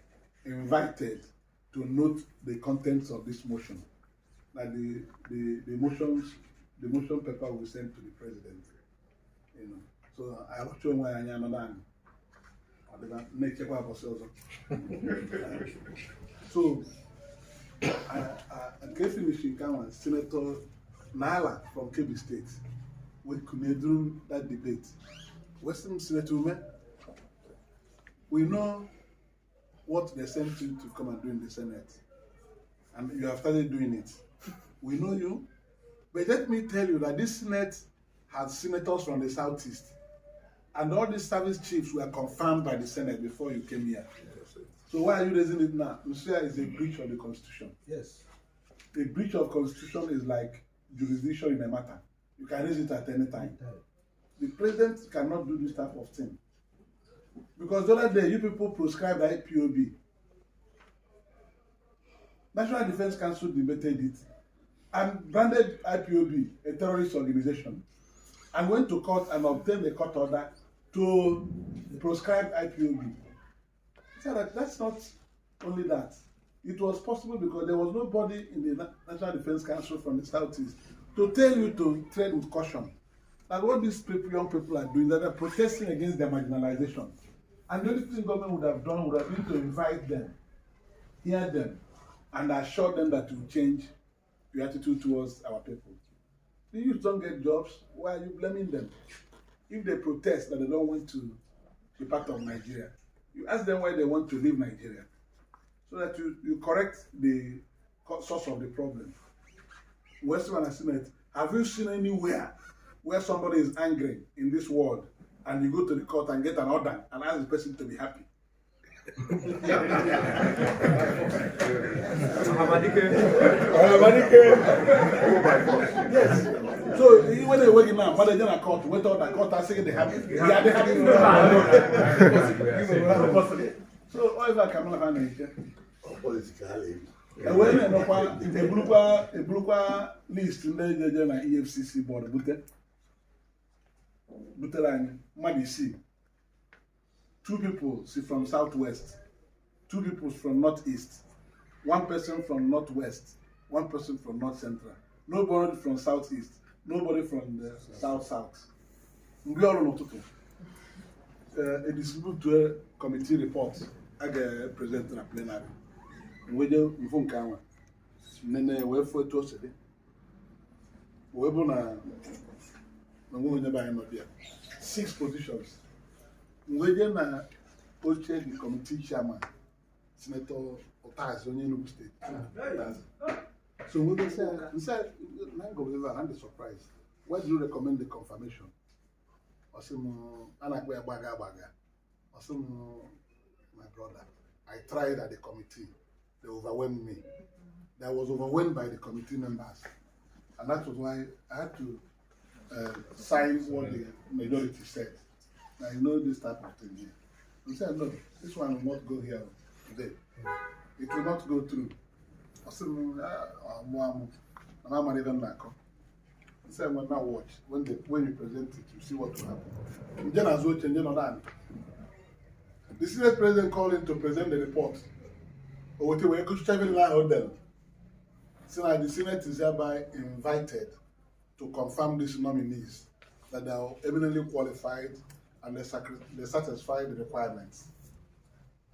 invited to note the contents of this motion. That the motion paper will be sent to the president. You know. So I will show why I am not. So I finishing count Senator Nala from Kebbi State. We could do that debate. Western Senator Umeh, we know what they sent you to come and do in the Senate, and you have started doing it. We know you, but let me tell you that this Senate has senators from the Southeast, and all these service chiefs were confirmed by the Senate before you came here. So why are you raising it now? Lucia is a breach of the Constitution. Yes. A breach of Constitution is like jurisdiction in a matter. You can raise it at any time. The president cannot do this type of thing. Because the other day, you people proscribed IPOB. National Defense Council debated it and branded IPOB a terrorist organization and went to court and obtained a court order to proscribe IPOB. So that's not only that. It was possible because there was nobody in the National Defense Council from the Southeast to tell you to tread with caution. That what these young people are doing, that they're protesting against their marginalization. And the only thing government would have done would have been to invite them, hear them, and assure them that will change your attitude towards our people. The youth don't get jobs, why are you blaming them? If they protest that they don't want to be part of Nigeria, you ask them why they want to leave Nigeria, so that you correct the source of the problem. Western Senate, have you seen anywhere where somebody is angry in this world and you go to the court and get an order and ask the person to be happy? Yes. So when they're working now, but they're in a court, wait on the court and say they happy. Yeah, they happy. So all that can not happen. When a blue list in the EFCC board, Butelang, Madisi. 2 people from Southwest, 2 people from Northeast, 1 person from Northwest, 1 person from North Central, nobody from Southeast, nobody from the South. We all know a distributed committee report. I get presented a plenary. We do phone camera. Nene we for to say. We bona na we never know there. 6 positions. We dey na the committee chairman, Senator Otas, Enugu State. So we said, I'm the surprise. Why do you recommend the confirmation? My brother, I tried at the committee. They overwhelmed me. I was overwhelmed by the committee members. And that was why I had to sign what the majority said. I know this type of thing here. He said, no, this one will not go here today. It will not go through. I said, I'm not even like. He said, well, now watch. When you present it, you see what will happen. The Senate president called in to present the report. So the Senate is hereby invited to confirm these nominees that they are eminently qualified and they satisfy the requirements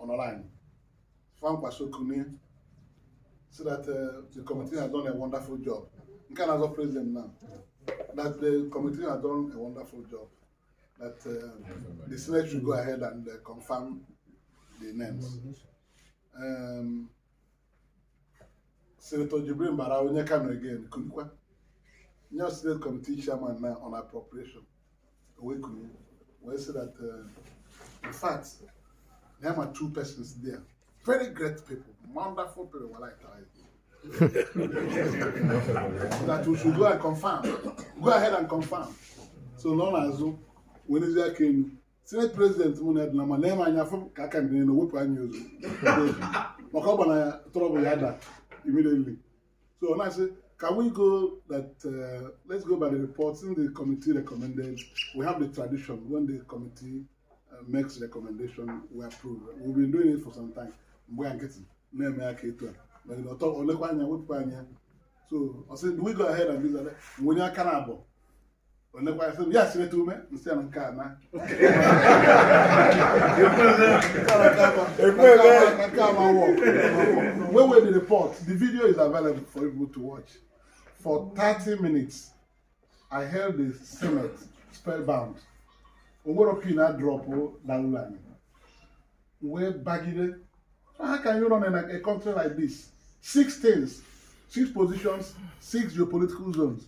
on the line. So that the committee has done a wonderful job. You can as a president now. That the committee has done a wonderful job. That the Senate should go ahead and confirm the names. Senator Jibril Barao Nyekano again, Kunkwa. New State Committee Chairman now on appropriation. We say that, in fact, there are 2 persons there Very great people, wonderful people, I like that we should go and confirm. Go ahead and confirm. So long as when is there came Senate President Muned Nama name and Yafum Kakan in the whip and use Makobana trouble that immediately. So when I say, can we go that let's go by the reports in the committee recommended. We have the tradition when the committee makes recommendation, we approve. We've been doing it for some time. We are getting name so I said, do we go ahead and do that? When you're cannibal. When I said, yes, you to me, instead of car. When we the report, the video is available for people to watch. For 30 minutes, I held the Senate spellbound. Umorokina drop Dalulani. We're bagging it. So how can you run in a country like this? 6 things, 6 positions, 6 geopolitical zones,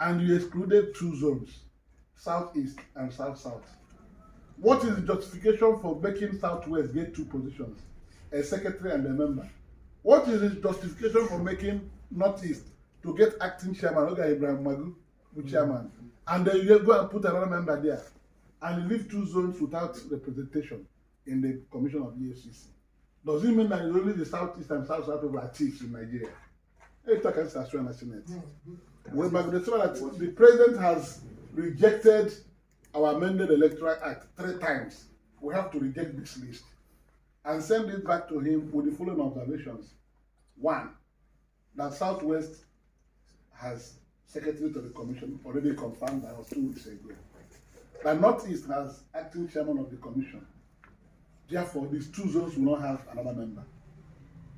and you excluded 2 zones, Southeast and South-South. What is the justification for making Southwest get 2 positions, a secretary and a member? What is the justification for making Northeast to get acting chairman, okay, Ibrahim Magu, chairman, and then you go and put another member there, and you leave 2 zones without representation in the commission of EFCC? Does it mean that it's only the Southeast and South-South people are chiefs in Nigeria? The president has rejected our amended electoral act 3 times. We have to reject this list and send it back to him with the following observations. 1, that Southwest has secretary to the commission already confirmed that was 2 weeks ago. That Northeast has acting chairman of the commission. Therefore, these 2 zones will not have another member.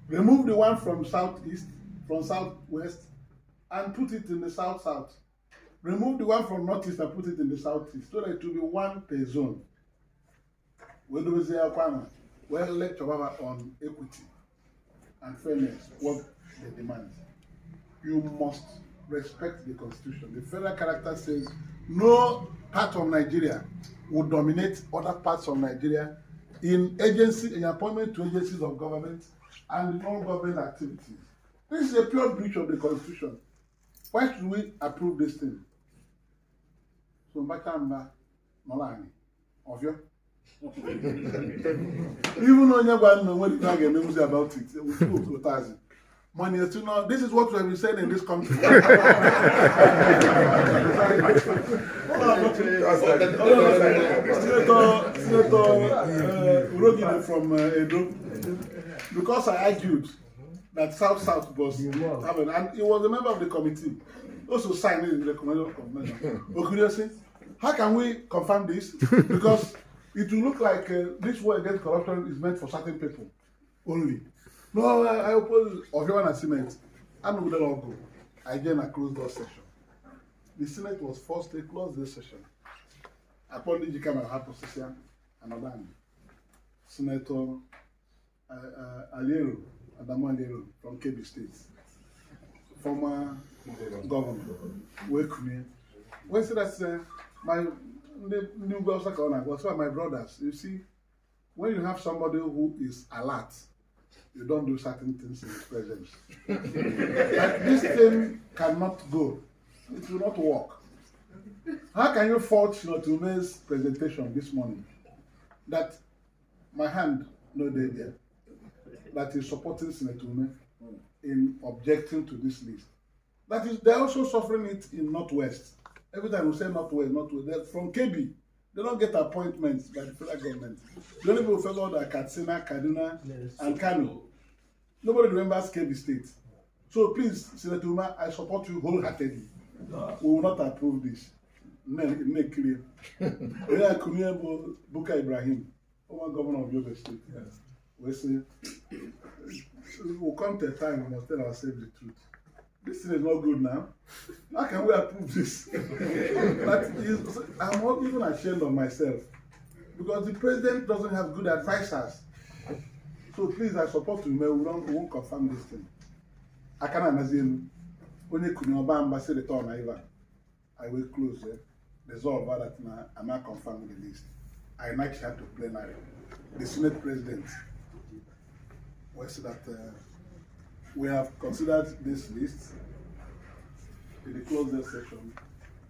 Remove the one from Southeast, from Southwest, and put it in the South-South. Remove the one from Northeast and put it in the Southeast, so that it will be 1 per zone. When do we say well, lecture on equity and fairness, what they demand. You must respect the Constitution. The federal character says no part of Nigeria will dominate other parts of Nigeria in appointment to agencies of government and in all government activities. This is a pure breach of the Constitution. Why should we approve this thing? So, Mbakamba Molani, of you? Even though you know what you can say about it, we feel money is to know. This is what we have been saying in this country. Senator Urogide from Edo, because I argued that South-South was happening, and he was a member of the committee, also signed in the recommendation. How can we confirm this? Because it will look like this war against corruption is meant for certain people only. No, I oppose Oviwan and Senate. I'm not going to go. I again a closed door session. The Senate was forced to close this session. Upon the Jikama Haposition, another Senator Aliero, Adamu Aliero from Kebbi State, former governor, Ekwueme. When said that my new governor was my brothers. You see, when you have somebody who is alert, you don't do certain things in his presence. Like this thing cannot go. It will not work. How can you fault Ume's presentation this morning that my hand no day there, that is supporting Senator Ume in objecting to this list? That is, they're also suffering it in Northwest. Every time we say Northwest, they're from KB. They don't get appointments by the federal government. The only people who figure out are Katsina, Kaduna, and Kano. Nobody remembers KB State. So please, Senator Uma, I support you wholeheartedly. We will not approve this. Make clear. Buka Ibrahim, former governor of Yobe State. We say, we'll come to a time we must tell ourselves the truth. This thing is not good now. How can we approve this? I'm not even ashamed of myself because the president doesn't have good advisors. So please, I support you. We won't confirm this thing. I can't imagine when you could ambassador return. I will close it. Resolve that I'm not confirming the list. I might have to plenary. The Senate President was that we have considered this list in the closed session,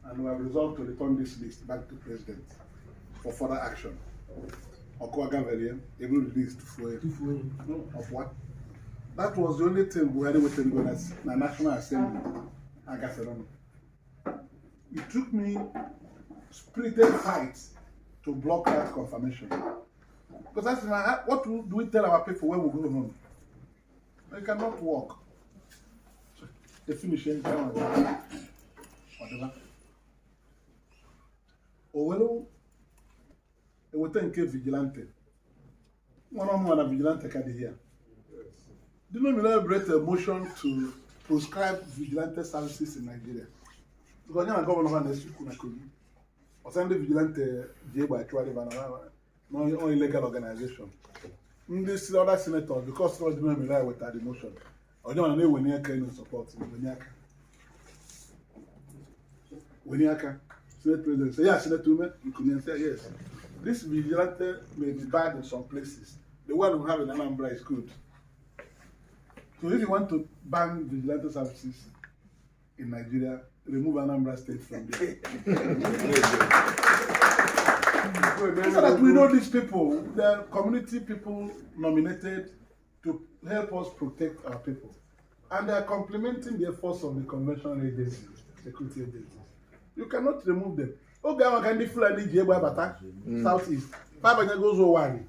and we have resolved to return this list back to President for further action. Okwaga variant, able list for of what? That was the only thing we had with the National Assembly. I got it on. It took me spirited fight to block that confirmation. Because that's what do we tell our people when we go home? They cannot walk. So they finish it down. Whatever. Owelo, they will take vigilante. One vigilante can hear. Do not elaborate a motion to proscribe vigilante services in Nigeria. Because now government has to or send the vigilante by no illegal organization. This other senators, because they don't rely with the motion, or don't know when you can support Weniaka. Senate President say, yes, Senate Umeh, you can say yes. This vigilante may be bad in some places. The one we have in Anambra is good. So if you want to ban vigilante services in Nigeria, remove Anambra State from there. So that we know these people, the community people nominated to help us protect our people. And they are complementing the efforts of the conventional agencies, security agencies. You cannot remove them. Okay, I can Fulani Jeba Bata, Southeast. Babanya goes over.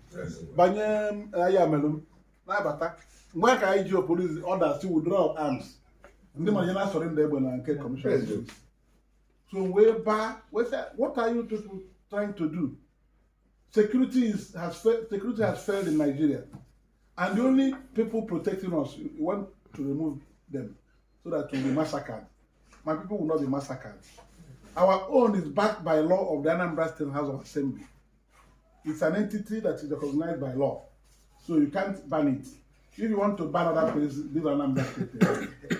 Banyam Ayamelum, Nabata. Where can IGO police orders to withdraw arms? And the Majana surrender when I get commission. So what are you people trying to do? Security has failed in Nigeria. And the only people protecting us, we want to remove them so that we'll be massacred. My people will not be massacred. Our own is backed by law of the Anambra State House of Assembly. It's an entity that is recognized by law. So you can't ban it. If you want to ban other places, leave Anambra State.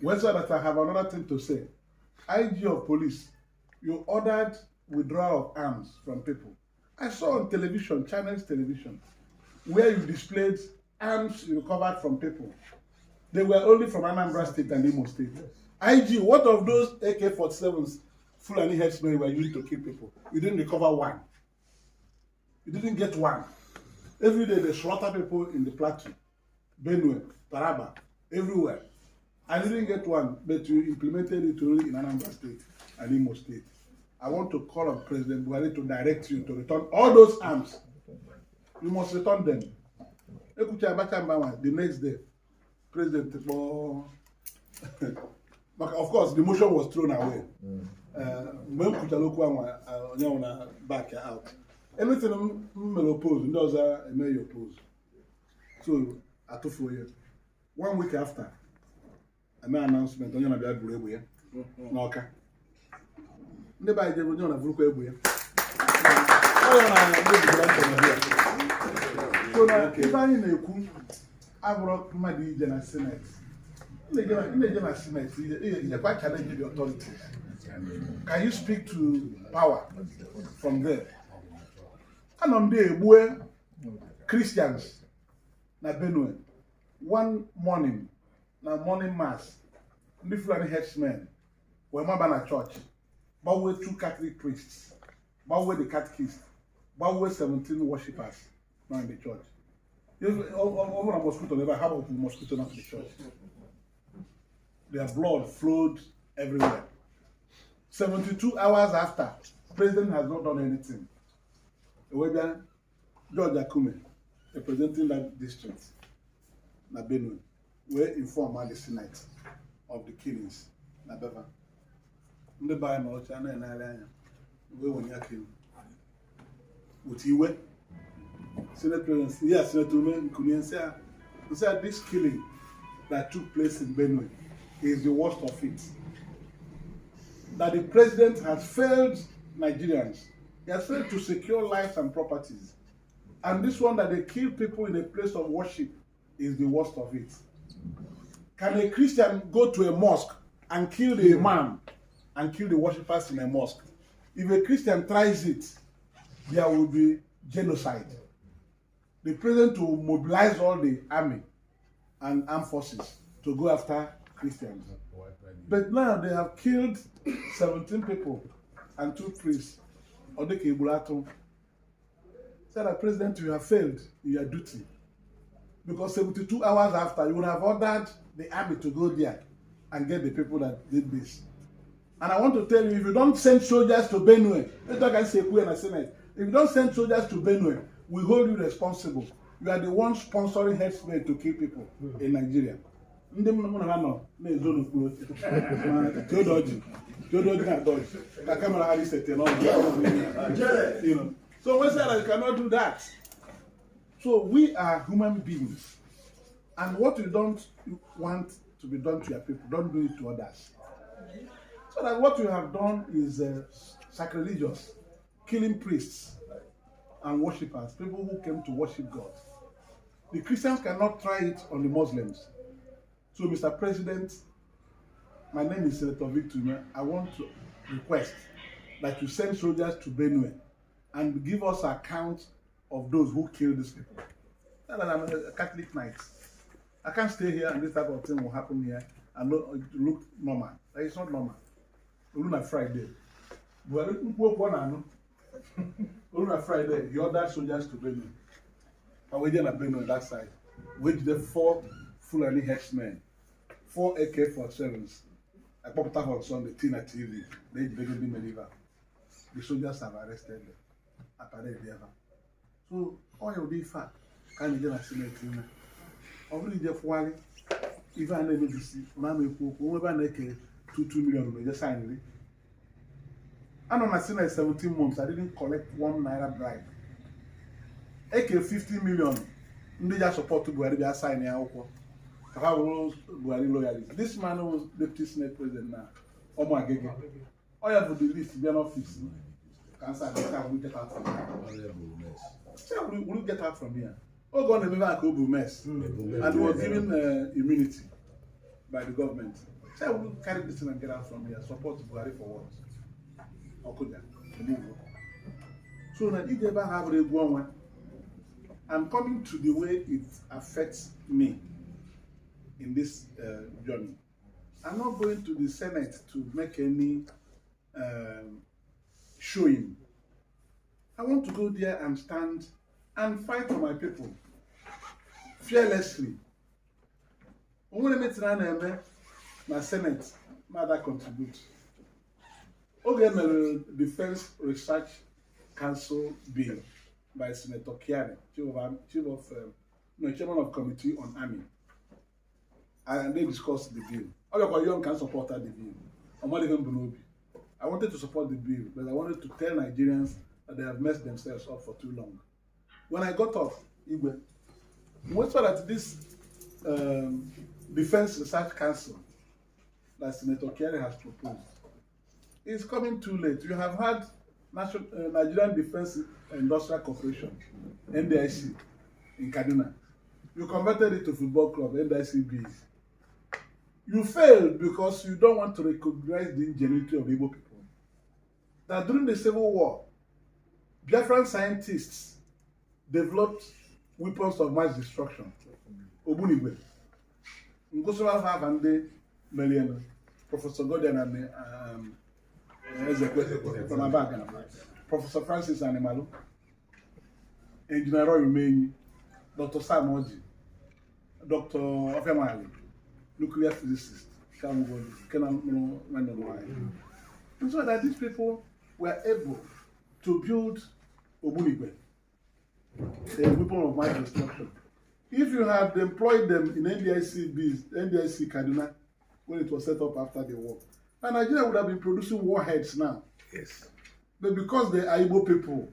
Whether that I have another thing to say. IG of police, you ordered withdrawal of arms from people. I saw on television, Chinese television, where you displayed arms you recovered from people. They were only from Anambra State and Imo State. IG, what of those AK-47s Fulani headsmen were used to kill people? You didn't recover one. You didn't get one. Every day they slaughter people in the plateau, Benue, Taraba, everywhere. I didn't get one, but you implemented it only in Anambra State and Imo State. I want to call on President Buhari to direct you to return all those arms. You must return them. The next day, President, of course, the motion was thrown away. Back out. Anything I oppose, those are may oppose. So, I took for you. 1 week after, I made an announcement on your Bureau. Noka. Never did on a Bureau. So, if I in a coup, I brought my General Senate. In the General Senate, it's quite challenging the authorities. Can you speak to power from there? And on day where Christians na Benue, one morning, na morning mass, different headsmen were mabana church, but we 2 Catholic priests, but we the catechists, but we 17 worshippers now in the church. Over a mosquito never have a mosquito not in the church. Their blood flowed everywhere. 72 hours after, the president has not done anything. George Ekwueme, representing that district, na Benue, were informed the Senate of the killings. Na Beva. Ndị baa na ọcha na enare anya. We when ya kill. With Iwe, Senate President, yes, Senate Umeh said this killing that took place in Benue is the worst of it. That the president has failed Nigerians. He has failed to secure lives and properties. And this one that they kill people in a place of worship is the worst of it. Can a Christian go to a mosque and kill the imam and kill the worshippers in a mosque? If a Christian tries it, there will be genocide. the president to mobilize all the army and armed forces to go after Christians. But now they have killed 17 people and 2 priests. Odeke Ibulato said that President, you have failed in your duty. Because 72 hours after, you would have ordered the army to go there and get the people that did this. And I want to tell you, if you don't send soldiers to Benue, let's talk and say Ekwueme and Senate. If you don't send soldiers to Benue, we hold you responsible. You are the one sponsoring herdsmen to kill people in Nigeria. You know. So we say that you cannot do that. So we are human beings. And what you don't want to be done to your people, don't do it to others. So that what you have done is sacrilegious, killing priests and worshippers, people who came to worship God. The Christians cannot try it on the Muslims. So, Mr. President, my name is Senator Victor Umeh. I want to request that you send soldiers to Benue and give us an account of those who killed these people. I'm a Catholic knight. I can't stay here and this type of thing will happen here and look normal. It's not normal. We're on Friday. On Friday, he ordered soldiers to Benue. And we're at Benue on that side. Which the 4 Fulani herdsmen, 4 AK-47s. I popped up on Sunday, Tina TV. They didn't deliver. The soldiers have arrested them. So, all your day fat, can you get a Senate? Already the Fuari, even an emergency, whoever make 2 million, they just signed it. And on my Senate 17 months, I didn't collect 1 naira bribe. AK 50 million, they just support to Buhari, they are signing out. Buhari loyalist. This man was deputy Senate president now. Omo Agege. All you have to do is be an office. Cancer, we get out from here. We'll get out from here. Oh, God, never a global mess. And we were given immunity by the government. So we'll carry this thing and get out from here. Support Buhari for what? So that if you ever have a one, I'm coming to the way it affects me in this journey. I'm not going to the Senate to make any showing. I want to go there and stand and fight for my people fearlessly. I'm going to meet my Senate, mother contribute. Okay, Defense Research Council bill by Senator Kiari, chairman of Committee on Army. And they discussed the bill. All young can support the bill. I wanted to support the bill, but I wanted to tell Nigerians that they have messed themselves up for too long. When I got off, Igwe, we saw that this Defense Research Council that Senator Kiari has proposed is coming too late. You have had Nigerian Defense Industrial Corporation, NDIC, in Kaduna. You converted it to football club, NDICB. You failed because you don't want to recognize the ingenuity of the Igbo people. That during the Civil War, Biafran scientists developed weapons of mass destruction. Obunigwe. Ngosora Havande Meliana, Professor Gordon and Professor Francis Animalu, Engineer Roy Umeh, Dr. Sam Oji, Dr. Ofemali, nuclear physicist, and so that these people were able to build Obunigwe, a weapon of mass destruction. If you had employed them in NDIC Kaduna, when it was set up after the war, and Nigeria would have been producing warheads now. Yes. But because they are Igbo people,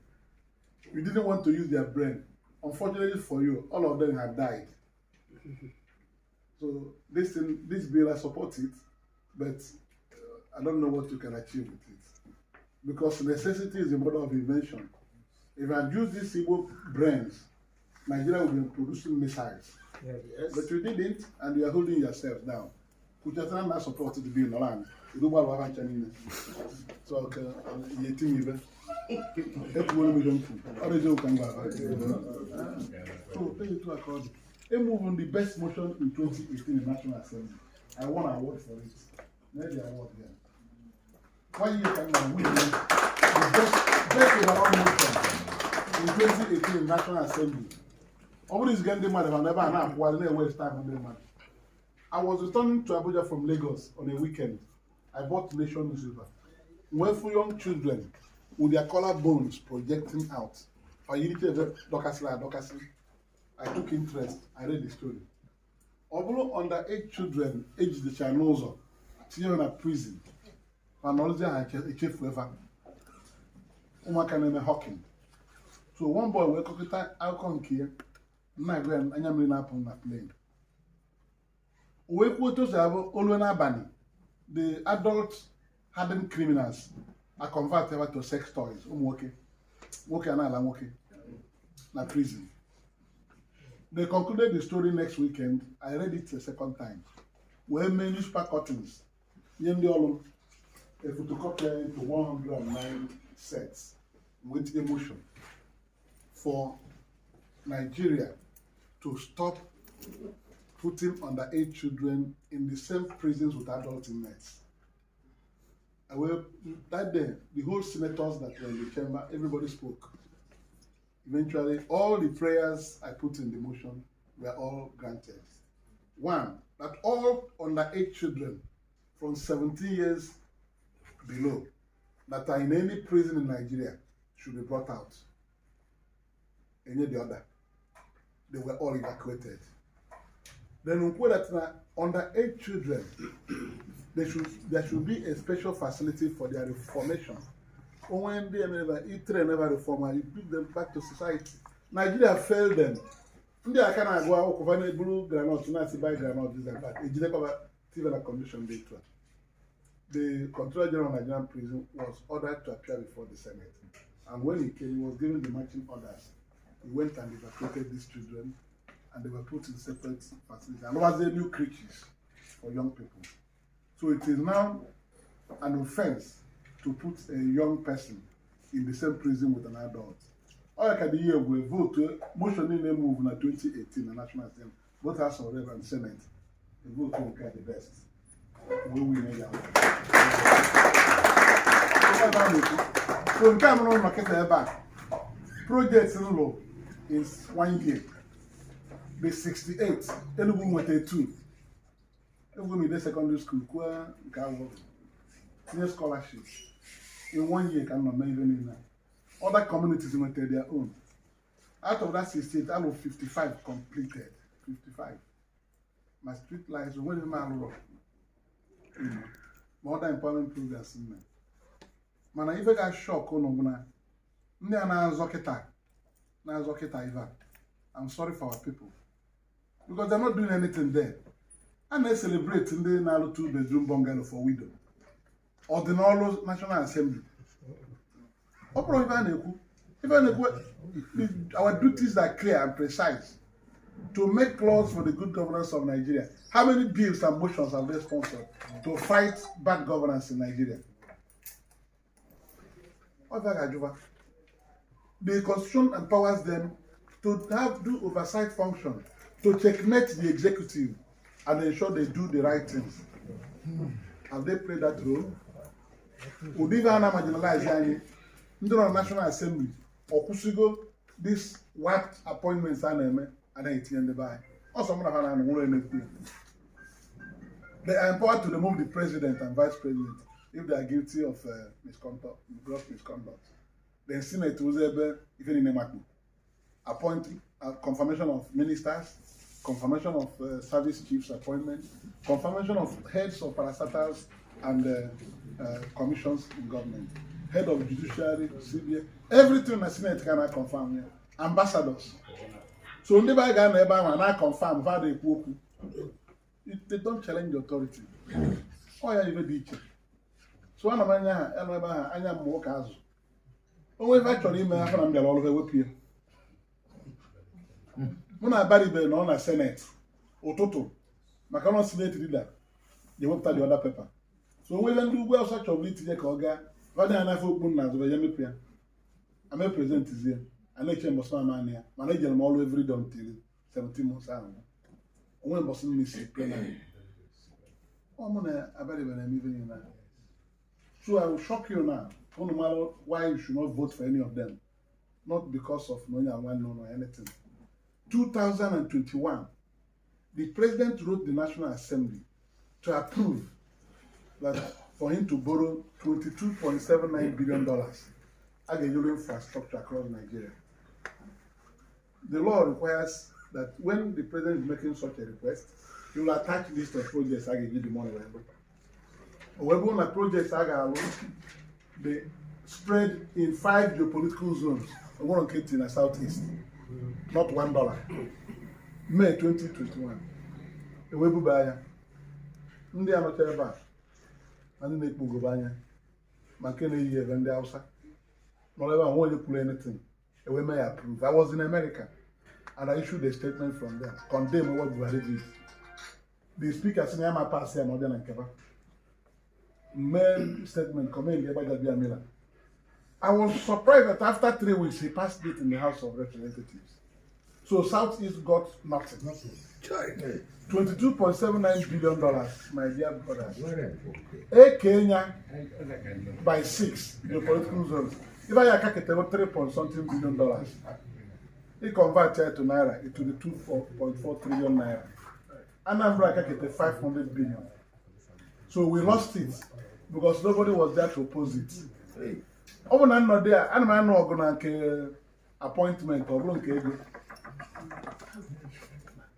you didn't want to use their brain. Unfortunately for you, all of them have died. So this bill, I support it, but I don't know what you can achieve with it. Because necessity is the mother of invention. If I use these Igbo brains, Nigeria will be producing missiles. Yes. But you didn't, and you are holding yourself down. Kuchatan supported the bill in the land. So, Ekwueme jump. Always you can go. So pay it to accord. A move on the best motion in 2018 in National Assembly. I won an award for it. Maybe award here. Why you can win the best overall motion in 2018 in National Assembly? All these getting mad if I never have while they waste time on them man. I was returning to Abuja from Lagos on a weekend. I bought Nation newspaper. Wonderful young children with their collarbones projecting out. I took interest. I read the story. Although underage children aged the Chanozo, children at prison, and all they are a chief forever. Hawking. So one boy will cook it out here. My grand, I am in up on that plane. We put to have Olwenabani, the adult hardened criminals are converted to sex toys. Working and I'm working. Na prison. They concluded the story next weekend. I read it a second time. Where many newspaper cuttings, Yendi a photocopier into 109 sets with emotion for Nigeria to stop putting underage children in the same prisons with adult inmates. That day, the whole senators that were in the chamber, everybody spoke. Eventually, all the prayers I put in the motion were all granted. One, that all underage children from 17 years below that are in any prison in Nigeria should be brought out. Any of the other. They were all evacuated. Then we put that underage children, there should be a special facility for their reformation. When they never reform, you bring them back to society. Nigeria failed them. They are kind of go out over blue granite, not buy granite, this and that. It didn't cover civil condition later. The Controller General of Nigerian Prison was ordered to appear before the Senate. And when he came, he was given the marching orders. He went and evacuated these children, and they were put in separate facilities. And those are new creatures for young people. So it is now an offense to put a young person in the same prison with an adult. All I can do here will vote to motion in the move in 2018 the National Assembly, both House of Reps and Senate. The vote will get the best. We will make it. So in time on market back. Projects in law is 1 year. The 68, Enugwu-Ukwu Igwe Raph secondary school, senior scholarships. In 1 year, cannot make even in that. Other communities will take their own. Out of that 68, out of 55 completed. 55. My street lights, when the man wrote. More than employment programs in there. Man, if I got shock on I'm sorry for our people. Because they're not doing anything there. And they celebrate in the Nalo 2-bedroom bungalow for widow. Or the Nalo National Assembly. Our duties are clear and precise to make laws for the good governance of Nigeria. How many bills and motions have they sponsored to fight bad governance in Nigeria? The Constitution empowers them to do oversight function, to checkmate the executive and ensure they do the right things. Have they played that role? Would even marginalize the National Assembly or Kusigo this wiped appointments and then it's in the by. Also, they are empowered to remove the president and vice president if they are guilty of gross misconduct. The Senate was able, even in a appoint confirmation of ministers, confirmation of service chiefs appointment, confirmation of heads of parastatals and commissions in government, head of judiciary, CBA, everything the Senate cannot confirm here. Ambassadors. So when they confirm how they work, they don't challenge the authority. Oh yeah, even teach. So I'm more casual. Only if actually me after I'm all over with you. When I bury the non Senate, or Toto, my current Senate leader, they won't tell the other paper. So when you do well such a little Koga, rather than I open as a Yamipia, I'm a president is here. I know you must man here. Manager them all every day until 17 months out. When boss me see plan. Oh man, I bet when I'm even in now. So I will shock you now. No matter why you should not vote for any of them. Not because of no one or anything. 2021, the president wrote the National Assembly to approve that for him to borrow $22.79 billion as a euro infrastructure across Nigeria. The law requires that when the president is making such a request, he will attach list of projects I give the money. However, on projects they spread in 5 geopolitical zones. One on Katy in the southeast, not $1. May 2021. The Webu Baya. Ndị anọcha ebe a, ndị na-ekpugoro anya, ma nke na-eyi ebe ndị Hausa. Not ever want you pull anything. We may approve. I was in America and I issued a statement from there, condemning what Buhari did. The speaker said, I'm a passer, I'm not going to main statement coming by Miller. I was surprised that after 3 weeks he passed it in the House of Representatives. So Southeast got nothing. $22.79 billion, my dear brothers. Kenya by 6 geopolitical zones. If I had $3.something billion, he converted to naira, it will be 2.4 trillion naira. Anambra had 500 billion. So we lost it because nobody was there to oppose it. Over and not there, and I'm not going to appointment or blank ego.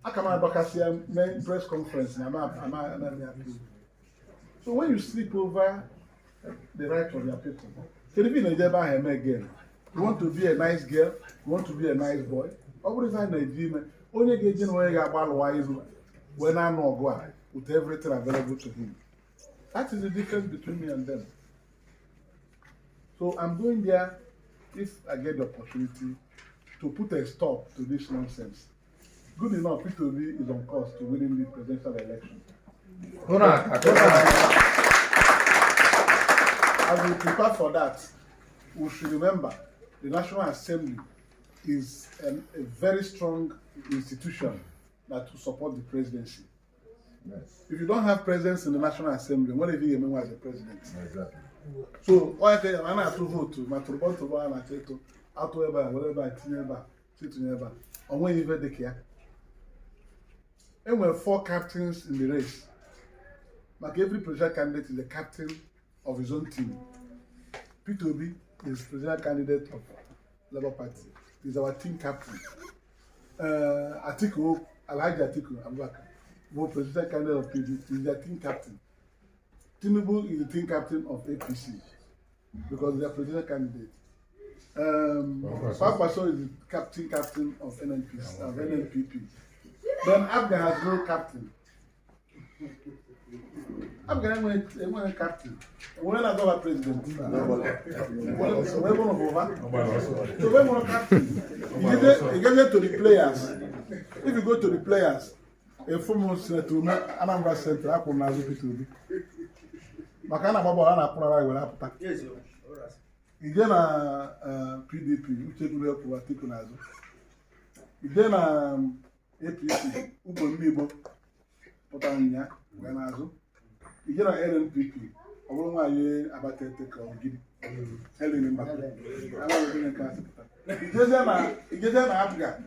I come out back main press conference. So when you sleep over the rights of your people, again. You want to be a nice girl, you want to be a nice boy. Over the time, only getting away about wise when I know go with everything available to him. That is the difference between me and them. So I'm going there if I get the opportunity to put a stop to this nonsense. Good enough, P2B is on course to winning the presidential election. As we prepare for that, we should remember the National Assembly is a very strong institution that will support the presidency. Yes. If you don't have presence in the National Assembly, what if you remember as a president? Exactly. So, why can you not vote to my turban to buy my title, out whatever I sit never, and when you even the care? And we have 4 captains in the race. Like every presidential candidate is a captain of his own team. P2B is presidential candidate of Labour Party. He's our team captain. Atiku, Alhaji Atiku Abubakar, who presidential candidate of PDP, is their team captain. Tinubu is the team captain of APC because they are presidential candidate. Papaso is the team captain of NNPP. Then Abga has no captain. Abga went a captain. When I got a president, so when one captain, you get it to the players. If you go to the players, a former senator, Anambra Center, I can nazo P2B. Makana baba ana pura wa hapa. Yes, ije na PDP uchekule kwa Atiku nazo. Ije na APC ubo mbibo potanya wa nazo. Ije na NNPP oburu nwa ye abatete ka ogidi. Helini mba. Ala ngene ka. Ije na Abga.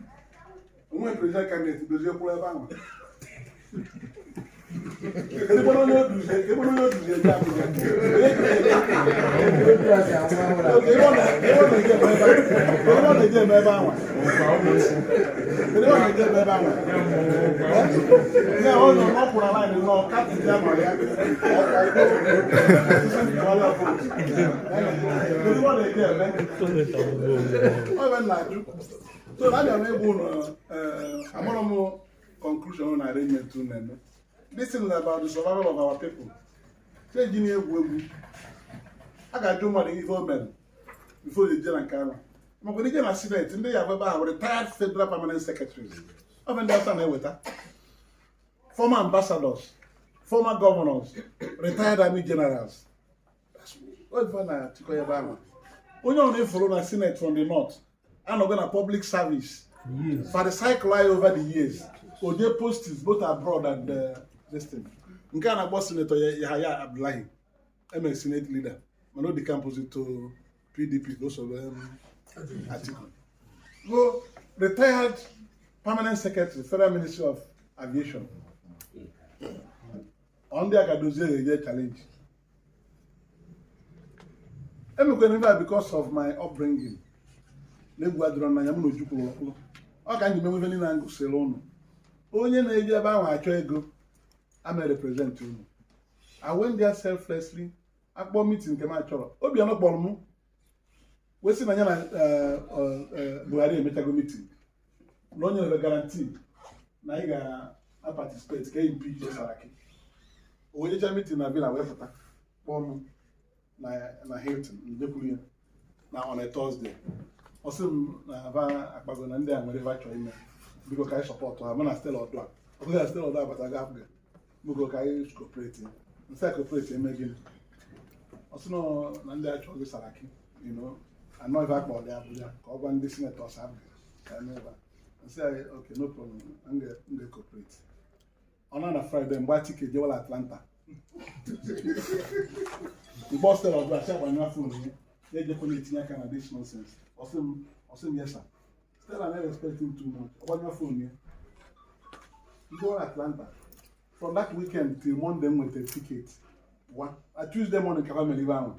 Umwe president candidate dozie kula eba nwa. So I'm conclusion on arrangement to this is about the survival of our people. Say Enugwu-Ukwu. I got to do more than evil before the jail and camera. I'm going to get a Senate and they have about retired federal permanent secretaries. I've been there with that. Former ambassadors, former governors, retired army generals. That's what fun to call your Only on the follow the Senate from the north. I'm not gonna public service. For the cycle over the years. Oje posts both abroad and this thing. Nkana boss Senator Yahya Abdullahi, MS Senate leader. I know the campus to PDP, those of them article. Go retired permanent secretary, Federal Ministry of Aviation. On the Akadozie challenge. I'm going because of my upbringing. How can you remember any angle salon? Only in Nigeria, I try to go. I'm a representative. I went there selflessly. I bought meeting came out. Obiano Bolmu. We see Nanya Buhari make a meeting. No one have a guarantee. Naiga I participate. Can impeach Saraki. We just meeting na Villa Wefata. Bolmu. Na Hilton. Ndekulia. Na on a Thursday. Also, na Akbago and there wherever I because I support her. I'm not still out there. I'm still out there, but I got good. Because I cooperating. Instead cooperating, making. Also, no, and there actually Saraki. You know, I know if I call there, I'll go and listen to us. I never. I say, okay, no problem. I'm going to cooperate. On a Friday, I'm buying ticket. You Atlanta. The boss tell us, "I shall buy my phone." They just put it in kind of this nonsense. Also, yes, sir. Still, I'm not expecting too much. About your phone here. You go to Atlanta. From that weekend till Monday with a ticket. What? I Tuesday morning, I come to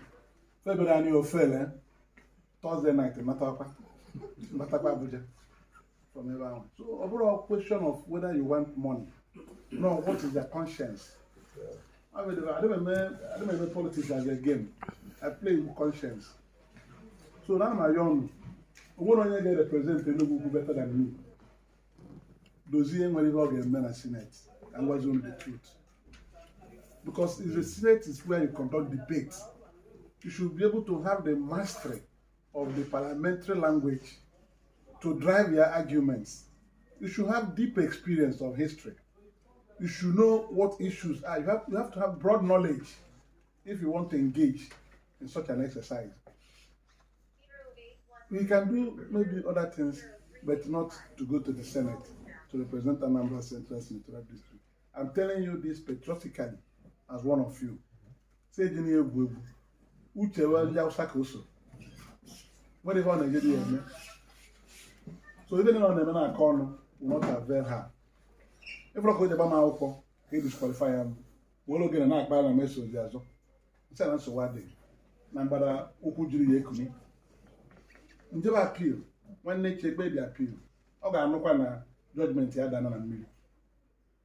February, you fell, Thursday night, Matapa Abuja. From everyone. So, overall question of whether you want money. No, what is your conscience? I don't remember politics as a game. I play with conscience. So now my young, one on you represent Enugwu-Ukwu better than me. Those young whenever get men at Senate and what's only the truth. Because the Senate is where you conduct debates. You should be able to have the mastery of the parliamentary language to drive your arguments. You should have deep experience of history. You should know what issues are. You have to have broad knowledge if you want to engage in such an exercise. We can do maybe other things, but not to go to the Senate to represent Anambra Central Senatorial District. I'm telling you this patriotically as one of you. Say Enugwu-Ukwu Igwe What is on Nigeria? So even on the man corner will not avail her. If I go to Bama, he disqualify him. We'll get an act by a message. It's an answer what day. Nambara Ukujiri Yekuni. Until appeal, when they check baby appeal, okay, no one judgment here than me.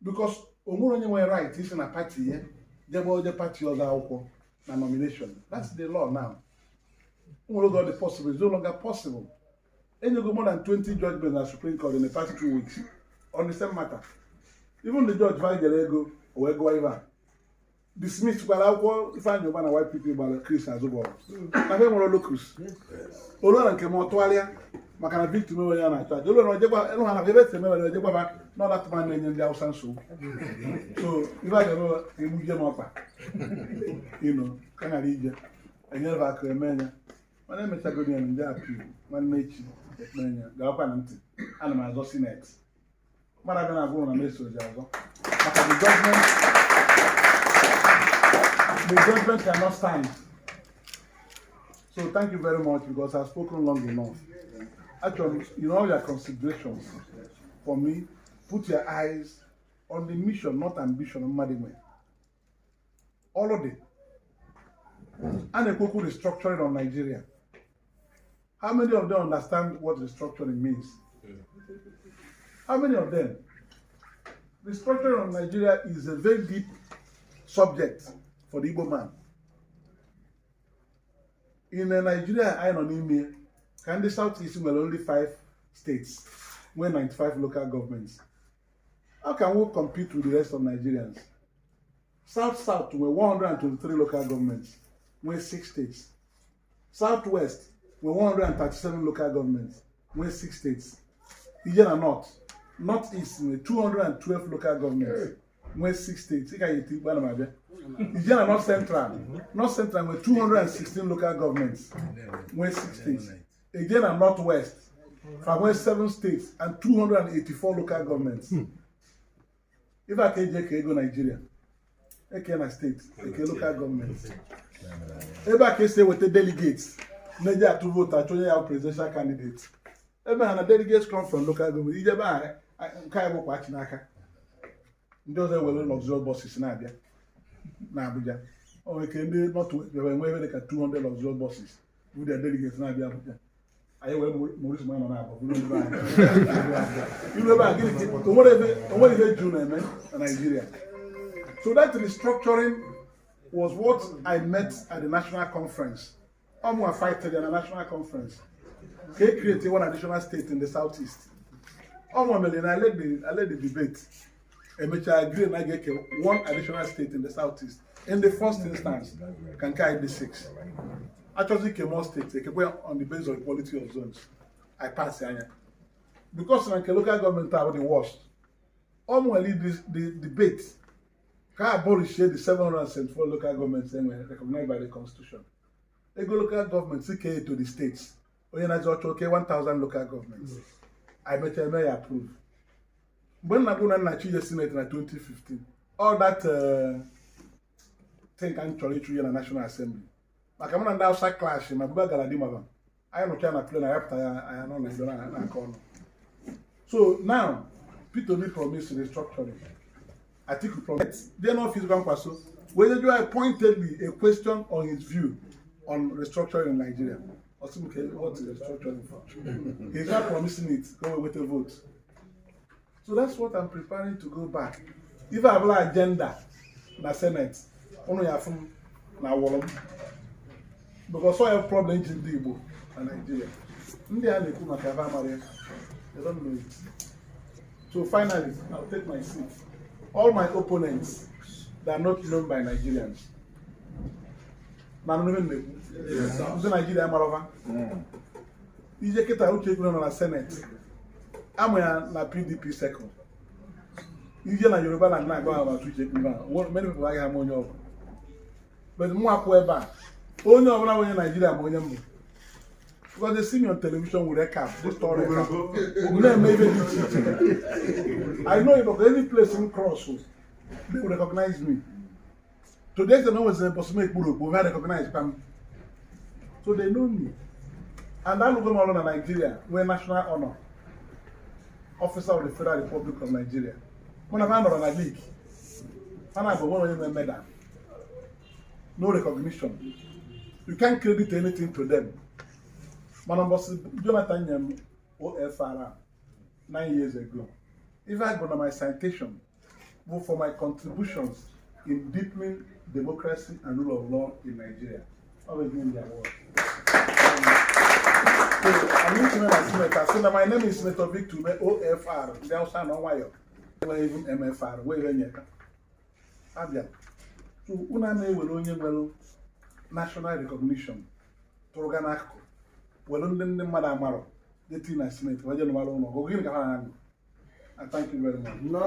Because Umunri were right, it's in a party here. They were the party of the nomination. That's the law now. Umunri got the possible, it's no longer possible. And you go more than 20 judgments at Supreme Court in the past 2 weeks on the same matter. Even the judge Valgerego or Ekwueme dismissed while I find you man white people about Chris as well. I don't want to look. Olo nke mo toalia maka na victim we ya na charge. Olo no jegba eno ha na bebe se me we jegba ba no that man na nyen dia usan so. So if I go emu je mo pa. You know, kana rije. Enye ba ka emenya. Mana me chago ni nje appeal. Man mechi emenya. Ga kwa na nti. Ana ma zo Senate. Mara bena go na message azo. Maka the judgment cannot stand. So thank you very much because I've spoken long enough. Actually, in all your considerations for me, put your eyes on the mission, not ambition of Madime. All of it. And a Kuku restructuring on Nigeria. How many of them understand what restructuring means? How many of them? Restructuring on Nigeria is a very deep subject for the Igbo man. In Nigeria, I don't know, can the Southeast well only 5 states, where 95 local governments. How can we compete with the rest of Nigerians? South were 123 local governments, where 6 states. Southwest were 137 local governments, where 6 states. Northeast were 212 local governments, nwee 6 states. Ị ka yeti igbe na mabịa. Ije na North Central. North Central nwee 216 local governments. Nwee 6 states. Ije na Northwest. From nwee 7 states and 284 local governments. If I can take ego Nigeria, I can a state, I can local governments. If I can stay with the delegates, Nigeria to vote, I told you our presidential candidates. If I delegates come from local government, you never can't go watch Naka. Those are well luxurious buses in Abia, Abuja. Or we can do not to whenever they can 200 luxurious buses with their delegates in Abia. I will Maurice Man on Apple. You know, whatever June in Nigeria. So that restructuring was what I met at the national conference. I'm going to fight at the national conference. They created one additional state in the southeast. I led the debate. And which I agree and I get one additional state in the southeast. In the first instance, can carry the 6. Actually, came more states. They came on the basis of equality of zones. I passed here. Because the local government are the worst. Almost lead the debate. Can abolish the 774 local governments recognized by the Constitution. They go local governments CK to the states. Okay, 1,000 local governments. I may approve. When I go to the Senate in 2015, all that thing can actually through the National Assembly. Like I'm not outside clash, my brother Galadima. I am not trying to play after I am not. So now, P2B promised restructuring. I think we promised. Then of his grandpa, whether you appointed a question on his view on restructuring in Nigeria. Or okay, what is restructuring for? He's not promising it. Go with a vote. So that's what I'm preparing to go back. If I have an agenda, the Senate, only have from now. Because I have problems in the Igbo and Nigeria. They don't know it. So finally, I'll take my seat. All my opponents that are not known by Nigerians. Yes. Nigeria, Marova. Ije kita uche kuna na Senate. Amoya na PDP second. Ije na Yoruba na go about uche kuna. Many people like harmony. But mo akweba. Only of our Nigeria, because they see me on television with recap, this story. I know if of any place in Cross, they will recognize me. Today, they know it's impossible to recognize them. So they know me. And I look all on Nigeria, we're national honor. Officer of the Federal Republic of Nigeria. When I found on a league, and I have one of them medal. No recognition. You can't credit anything to them. Jonathan Umeh OFR 9 years ago. If I go to my citation, vote for my contributions in deepening democracy and rule of law in Nigeria. I will give the award. I'm Senator. So my name is Senator Umeh OFR. They also know why you even MFR. Where you are? So una me will national recognition to Ganako. Well, ndị mmadụ amaro the team na Senate waje no malo no go gini ka na and thank you very much. No.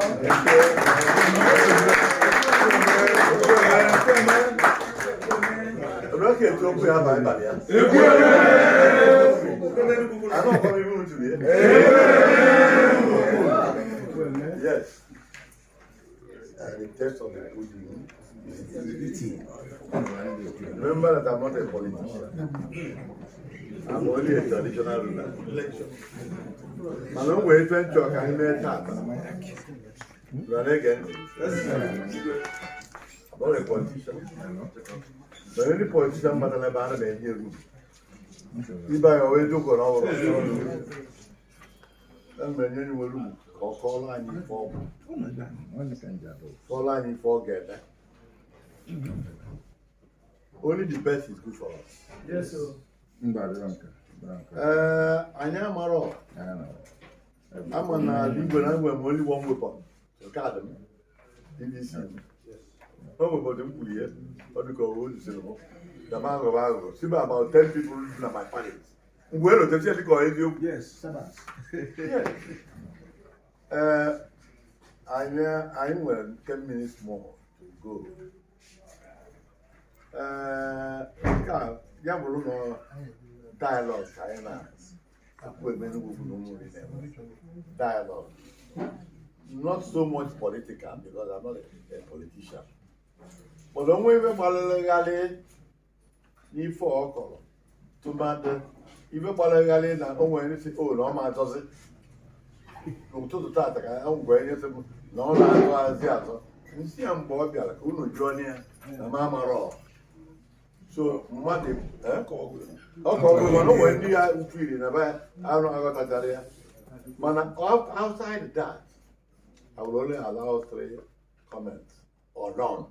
Okay, so we have anybody else. I don't want even to be. Yes. The test of the pudding. Remember that I'm not a politician. I'm only a traditional ruler. I don't wait when you can make that. Run again. I'm not a politician. But any politician, but I'm not a room. If I always do go over, then when you will look or call on you for get that. Only the best is good for us. Yes, sir. I'm on only one weapon. Academy. BBC. How about the police? What do you call the man of Argo? See about 10 people in my palace. Well, the technical review. Yes, Sabbath. Yes. I were 10 minutes more to go. Dialogue, dialogue. Not so much political because I'm not a politician. But the way we need for alcohol to matter, even Palagali and only say, oh, no, my does it. To the Tata, I'm going to no, you see, I'm Bobby, Uno Johnny, and Mamma Raw. So, Monday, when you are feeling about, I don't know what that area. But outside that, I will only allow 3 comments or none.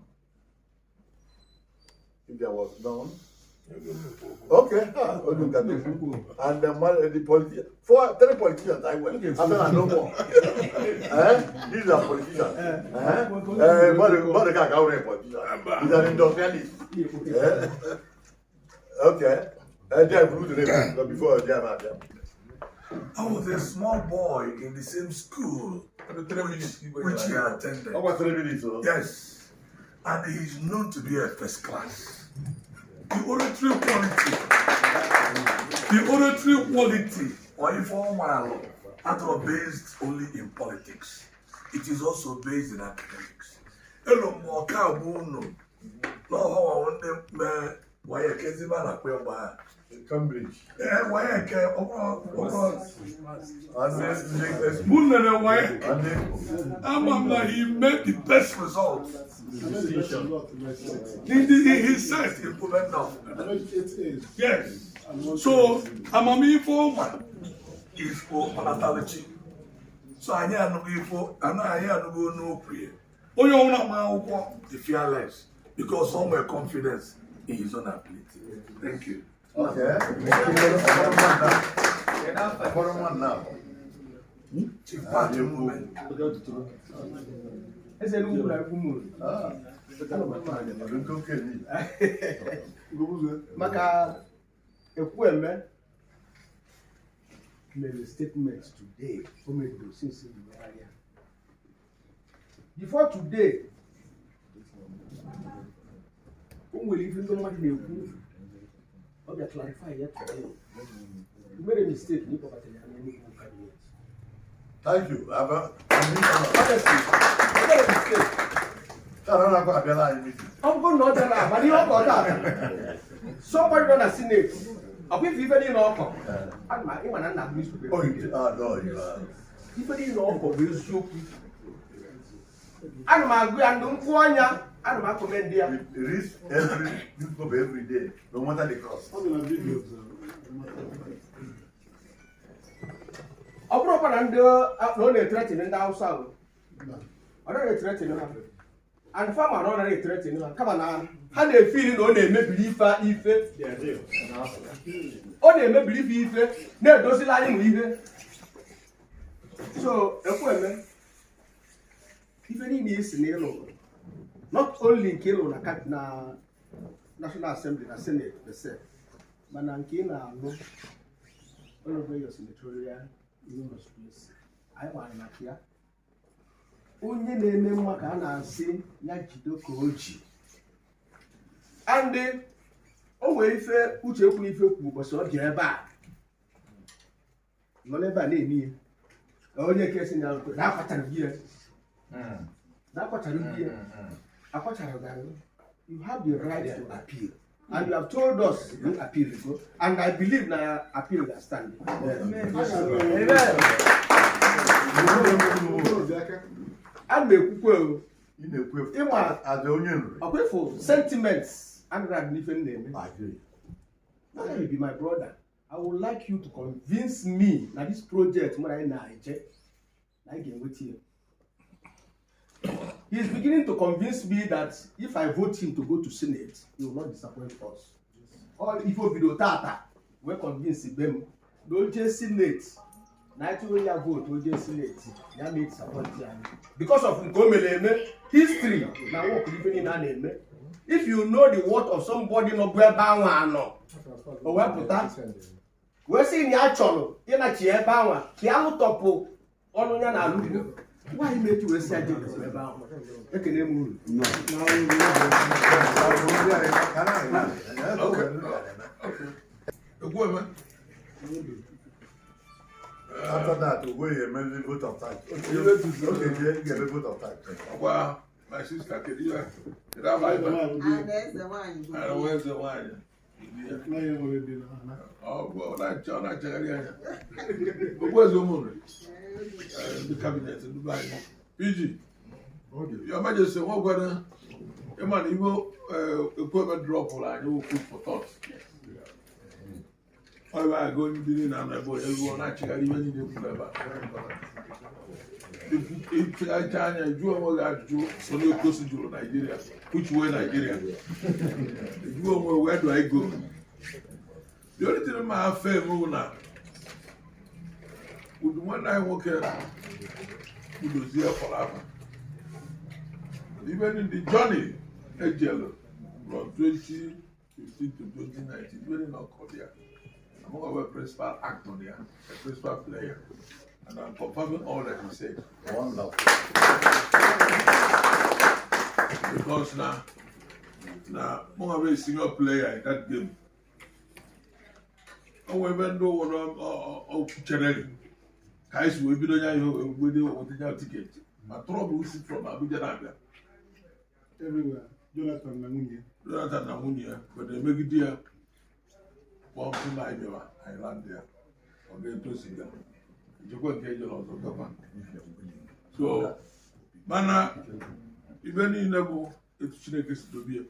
If there was none, okay, and the politician, 3 politicians I went. After I no more. These are politicians. But the guy can't politician. He's an industrialist. Okay. Before I was a small boy in the same school which he attended. About 3 minutes. Yes, and he is known to be a first class. The oratory quality, or informal, are not based only in politics. It is also based in academics. Hello, Mokabuno. No, how I want them. Why I can't even Cambridge. why I can't. He made the best result. He said he put it down. Yes. So I'm a me for one is for palatology. So I know for and I go no prayer. Oh, you want the fearless because some were confidence in his own ability. Thank you. Okay. For one now. Chief Party movement. Ese Enugwu na Umunri. Maka Ekwueme made a statement today. Since before today, who will even know what they do? Or they clarify yet today. You made a mistake. Thank you. Honestly, you made a mistake. I'm going to that, but you don't got that. Somebody done a Senate. I'll be even in Uncle. I'm not even an newspaper. Oh, no, you are. Even in Uncle will show. I'm my grandson. I'm my commander. It reads every day, no matter the cost. I'm not under threatening the house. I don't threaten her. And farmer don't threaten her. Come on, how they feeling on a belief if on a belief if no doesn't like him. So, Ekwueme, if any needs not only in Kilo na National Assembly, na Senate, the same, but na Kina no all over your senatorial place. I want na here. Onye na-eme mma ka a na-asị ya jido ka oji. And o nwere ife uche ekwu ife kwu ụbọchị ọ bịa ebe a. Nọ n'ebe a na-eme ihe. Onye kesi na akwachara gị you have the right to appeal. And you have told us you appeal. And I believe now appeal will stand. Amen. And the for sentiments and different name. I agree. Now you be my brother. I would like you to convince me that this project when I can wait here. He is beginning to convince me that if I vote him to go to Senate, he will not disappoint us. All if you video tata, we convince him. Don't just Senate. Night will ya vote, don't just Senate. That makes disappoint him. Because of Nkomeleme history, now what could even in a name? If you know the word of somebody no where bound no, or where put that, we're seeing the actual in a chair bound, the alutopo, on na Why make you say about Ekwueme? Ekwueme. After that, we will amend vote of tax. Okay, get a vote of tax. Wow, my sister, can you have my And there's the one. and where's the wine? Oh, well, that's John. I tell you. But where's Umunri? The cabinet in Dubai. PG. Your Majesty, what gonna? You man, you will equipment drop line. You will put for thought. Why I go in the and I go everyone actually even in the clever. If China, you are going to so you close to Nigeria. Which way Nigeria? You go where do I go? The only thing I have fair now. With one I walk here, we do here forever. Even in the journey, from 2015 to 2019, even in our career. I'm a principal actor there, a principal player, and I'm confirming all that he said. Wonderful. Because now, I'm a very senior player in that game. Even though one of Chenelli, guys will be doing your ticket. My trouble is from Abuja. Everywhere. Jonathan Namunia, but they make it there. One thing I land there. I'm going to see them. You go and get your lot of government. So, Mana, even in level, it's Chinese to be.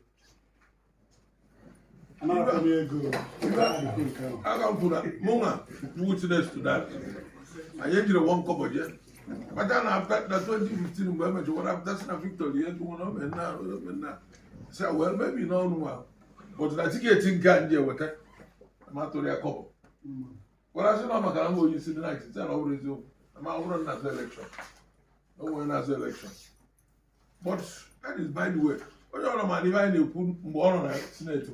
I can't put that. Mona, witness to that. I entered one couple of years. But then after that 2015, what I've done a victory, and now, so well, maybe no one. But I think it's in Gandhi with that. I'm not to their couple. Well, I said, I'm not going to use the night. It's an over Zoom. I'm not running as election. No one has election. But that is by the way. What you want to divide you put more on a Senate?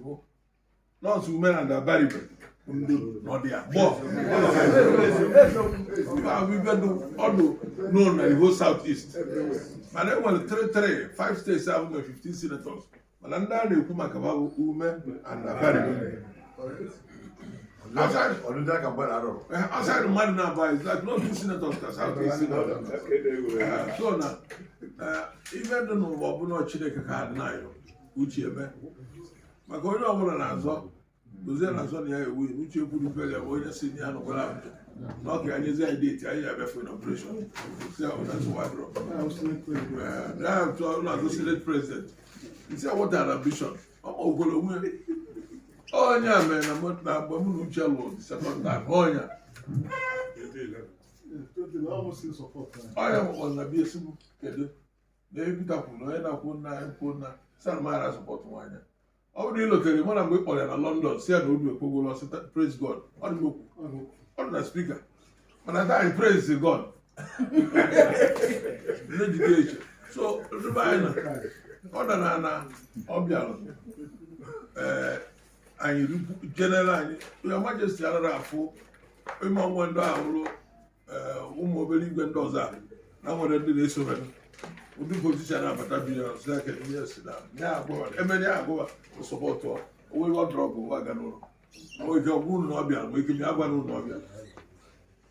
Not to men and the barrier. Not there. But we've been all known at the whole southeast. And then when 5 states have 15 senators. But under the Umeh and the barrier. Outside the money now, it's like no 2 senators because southeast. So now, even though we don't Chineke card now, which you have. My going over and answer. Luzerne has only a win, which you put in prayer, or you see the hand of Golam. Okay, I just did. I have a full operation. So that's why I drop. Now, I'm the Senate president. You see what an ambition. Oh, Golome. Oh, yeah, man, I'm not going to tell the second time. Oh, yeah. almost in support. I am on a BSM. They pick up on Salmara support one. How do you look at it when I'm going to London? See, I don't do a Pogo, praise God. On the speaker. When I die, praise God. Education. So, other than Obiano, and general, Your Majesty, another fool. We might wonder how believe when those are. Now, what I did is so. We do position of a second years now. Yeah, go support her. We will drop Wagano. We can wound Nobia, we can have one Nobia.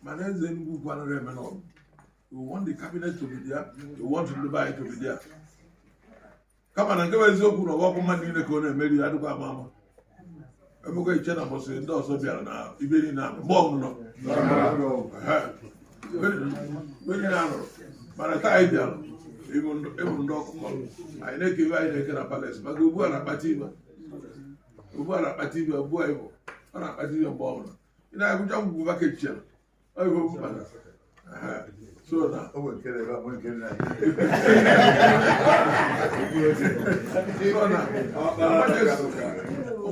My name is Enugwu-Ukwu. We want the cabinet to be there, we want Dubai to be there. Come on and give us open or walk money in the corner and maybe I do got Mama. I'm going to tell them what's in those of you now. You really now. Bomb no. Very narrow. But I tied them. Even though I never give a palace, but we were a pativa. We were a pativa, boy, or a pativa bomb. And I would jump back at you. I will. So now, I will get it up when get it.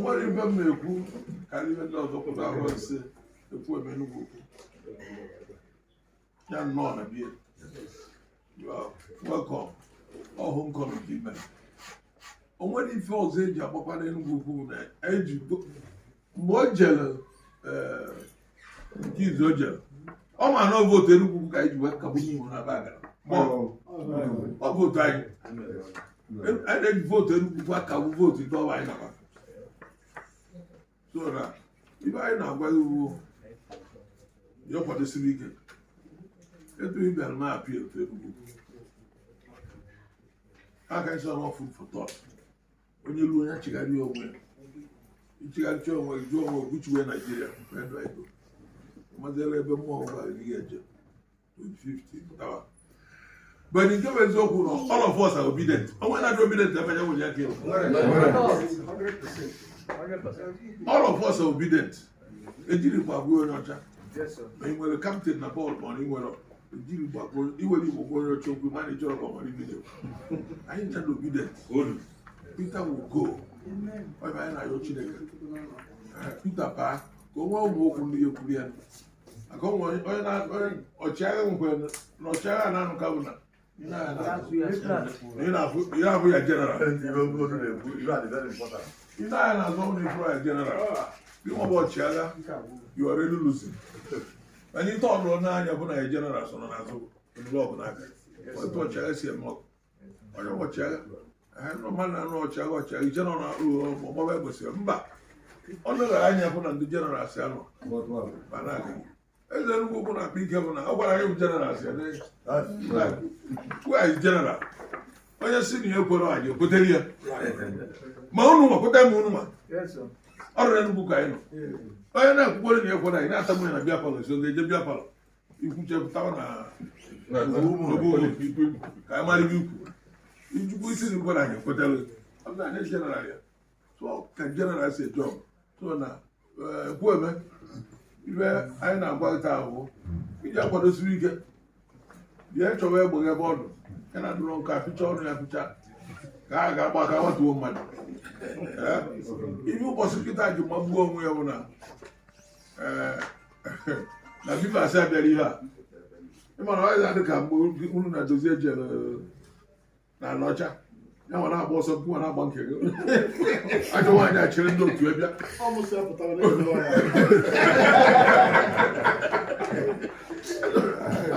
What if I'm a fool? Can even know what I want to say? The poor Enugwu-Ukwu. Young man, a beer. You are welcome. All homecoming people. And when he falls in Japan, Enugwu-Ukwu, age more jealous, kids are jealous. Oh, I know what Enugwu-Ukwu guys were coming on a bag. ọ votu anyị anyị na-eji votu Enugwu aka bụ votu ndị ọwa anyị nakwa so na ibe anyị na-agwa iwu ya kwadosiri ike etu ị bịara na apịa etu Enugwu aka isi ọrụ food for thought onye lu onye chigharị onwe ichigharịcha onwe jụọ onwe oguchiwe Naijiria ndụ ego mazela ebe mmụọ gwara gị eje 2050 tawa but nke bụ eziokwu na all of us are obedient onwe na-adị obedient ebe ya nwere ya kere all of us are obedient ejiri gbagbuo onye ọcha ma ị nwere captain na bọọlụ ma ị nwere ejiri gbagbuo iwere igbo gbuo onye ọcha okwu ma na ịchọrọ ka ọmara ibido anyị ncha na obedient Peter will go ọbịa anyị na-ayọ Chineke Peter paa ka o nwee ụmụ okwu ndị ekwuru ya maka onye ọchịagha nwekwere na ọchịagha na-anụka bụ na ihe abụ ya general ihe anya na-azọ ọnụ ifuru ya general ịnwebụ ọchịagha you are really losing anyị ite ọnụrụ n'anya bụ na ya general so nọ n'azụ blọgụ n'aka otu ọchịagha si eme ọkụ onye ọchịagha mmadụ na-anụ ọchịagha ije nọ na ọgbaba egosiri mba ọ nọghara anya bụ na ndị general si anọ eze Enugwu Ukwu na-akpa ike bụ na ọ gwara anyị bụ general si wee general onye si na ya ekwere anyị ekwetere ya ma unu ma kweta ma unu ma ọrụ Enugwu Ukwu ka anyị nọ onye na-ekwukwere na ekwere anyị na-ata nwunye na bịa palọ so ga-eje bịa palọ ikwuchepụtawa na ikwu ka anyị mara ibe ikwu ijukwu isi na ekwere anyị ekwetere ọ ga-anya general ya so ka general si eje ọgụ so na Ekwueme ibe anyị na-agwa taa ahụ iji akwadosiri ike bịa chọwa egbe gị ebe ọdụ ya na dụrụ nke apịcha ọnụ ya pịcha ka a ga-agba ka watuo mmadụ ibe ụbọchị nkịta ji magbuo onwe ya bụ na bivas abịara ihe a ịmana ọ ya dị ka mgbe unu na-edozi eje na anọcha ya nwa na-agba ọsọ nwa na-agba nke gị ajọ nwaanyị achịrị ndị otu ebịa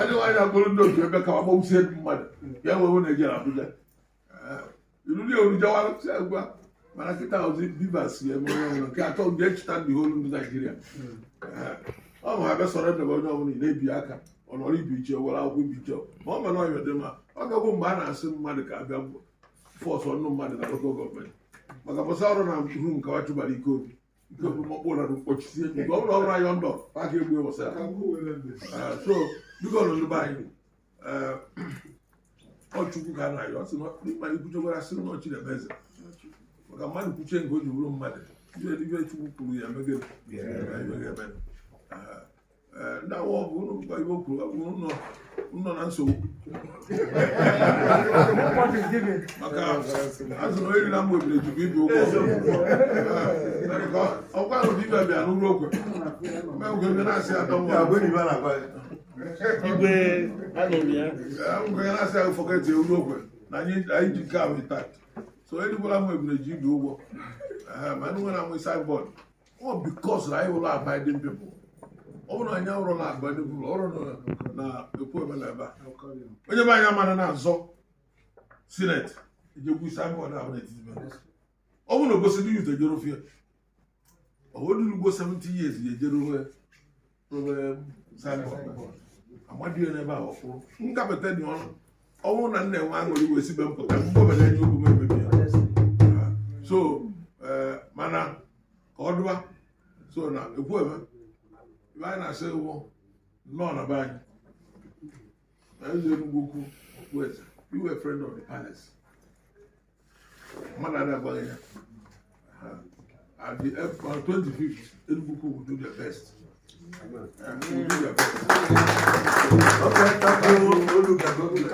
ajọ nwaanyị akpụrụ ndị otu ebe ka ọ gbawusie mmadụ ya nwewe na-eje na Abuja iruri orujawara si agwa mana kịta ozi bivas ya eme onye ọbụla nke atọ ndị echita ndị holu ndị Naijiria ọ ma ha bịa sọrọ ndebe onye ọbụla ị na-ebi aka ọ nọrọ ibi iche were akwụkwọ ibi iche ma ọ mana ọnya dị mma ọ gagwo mgbe a na-asị mmadụ ka abịa fọsụ ọnụ mmadụ na lokal gọọmenti maka bọsa ọrụ na ru nke wa chụbara ike obi mkpọkpụ na mkpọchisie nke ọ bụrụ ọrụ ayọ ndọ aka egbu bọsa so biko nụ ndị anyị ọchukwu ka a na-ayọ ọsị n'ịkpa ikwuchekwara sị n'ọchị na eze maka mmadụ kwuchie nke o ji bụrụ mmadụ ibe chukwu kwuru ya emege eme ndị awọ bụ ụnụ mkpa ibe o kwuru nọ na nsogbu maka azụ na eriri na mgbe ebire jikwa ibi ụgwọ ọkwa ahụ dibịa bịa n'ụlọ okwe mgbe na-asị atọ nwa Igwe na-asị ahụ fọketị ụlọ okwe na anyị ji nke ahụ taa so erigbara m ebire ji ibi ụgwọ ma ndị nwere anwe signboard ọ bikos na anyị ụlọ abiding people ọ bụrụ anyị ụrọ na abiding people ọrụ na Ekwueme na ebe a onye be anyị amara na-azọ sineti ejekwu signboard ahụ n'etiti ọ bụrụ na ogosiri yut ejere ofie ọwodulugbo 70 years ya ejere owe signboard amadịghị n'ebe a ọkwụrụ nkapịta dị ọnụ ọ bụrụ na nna enwe aṅụrị wee sibe mpụta mgbọbara enye okwu memebi ya so mana ka ọ dụba so na Ekwueme ibe anyị na-asị ụgbọ nnọọ na be anyị na eze Enugwu Ukwu Okpueze you were a friend of the palace mmadụ adị agbaghị ya at the 25th Enugwu Ukwu will do their best. Will do their best. Okay, thank you.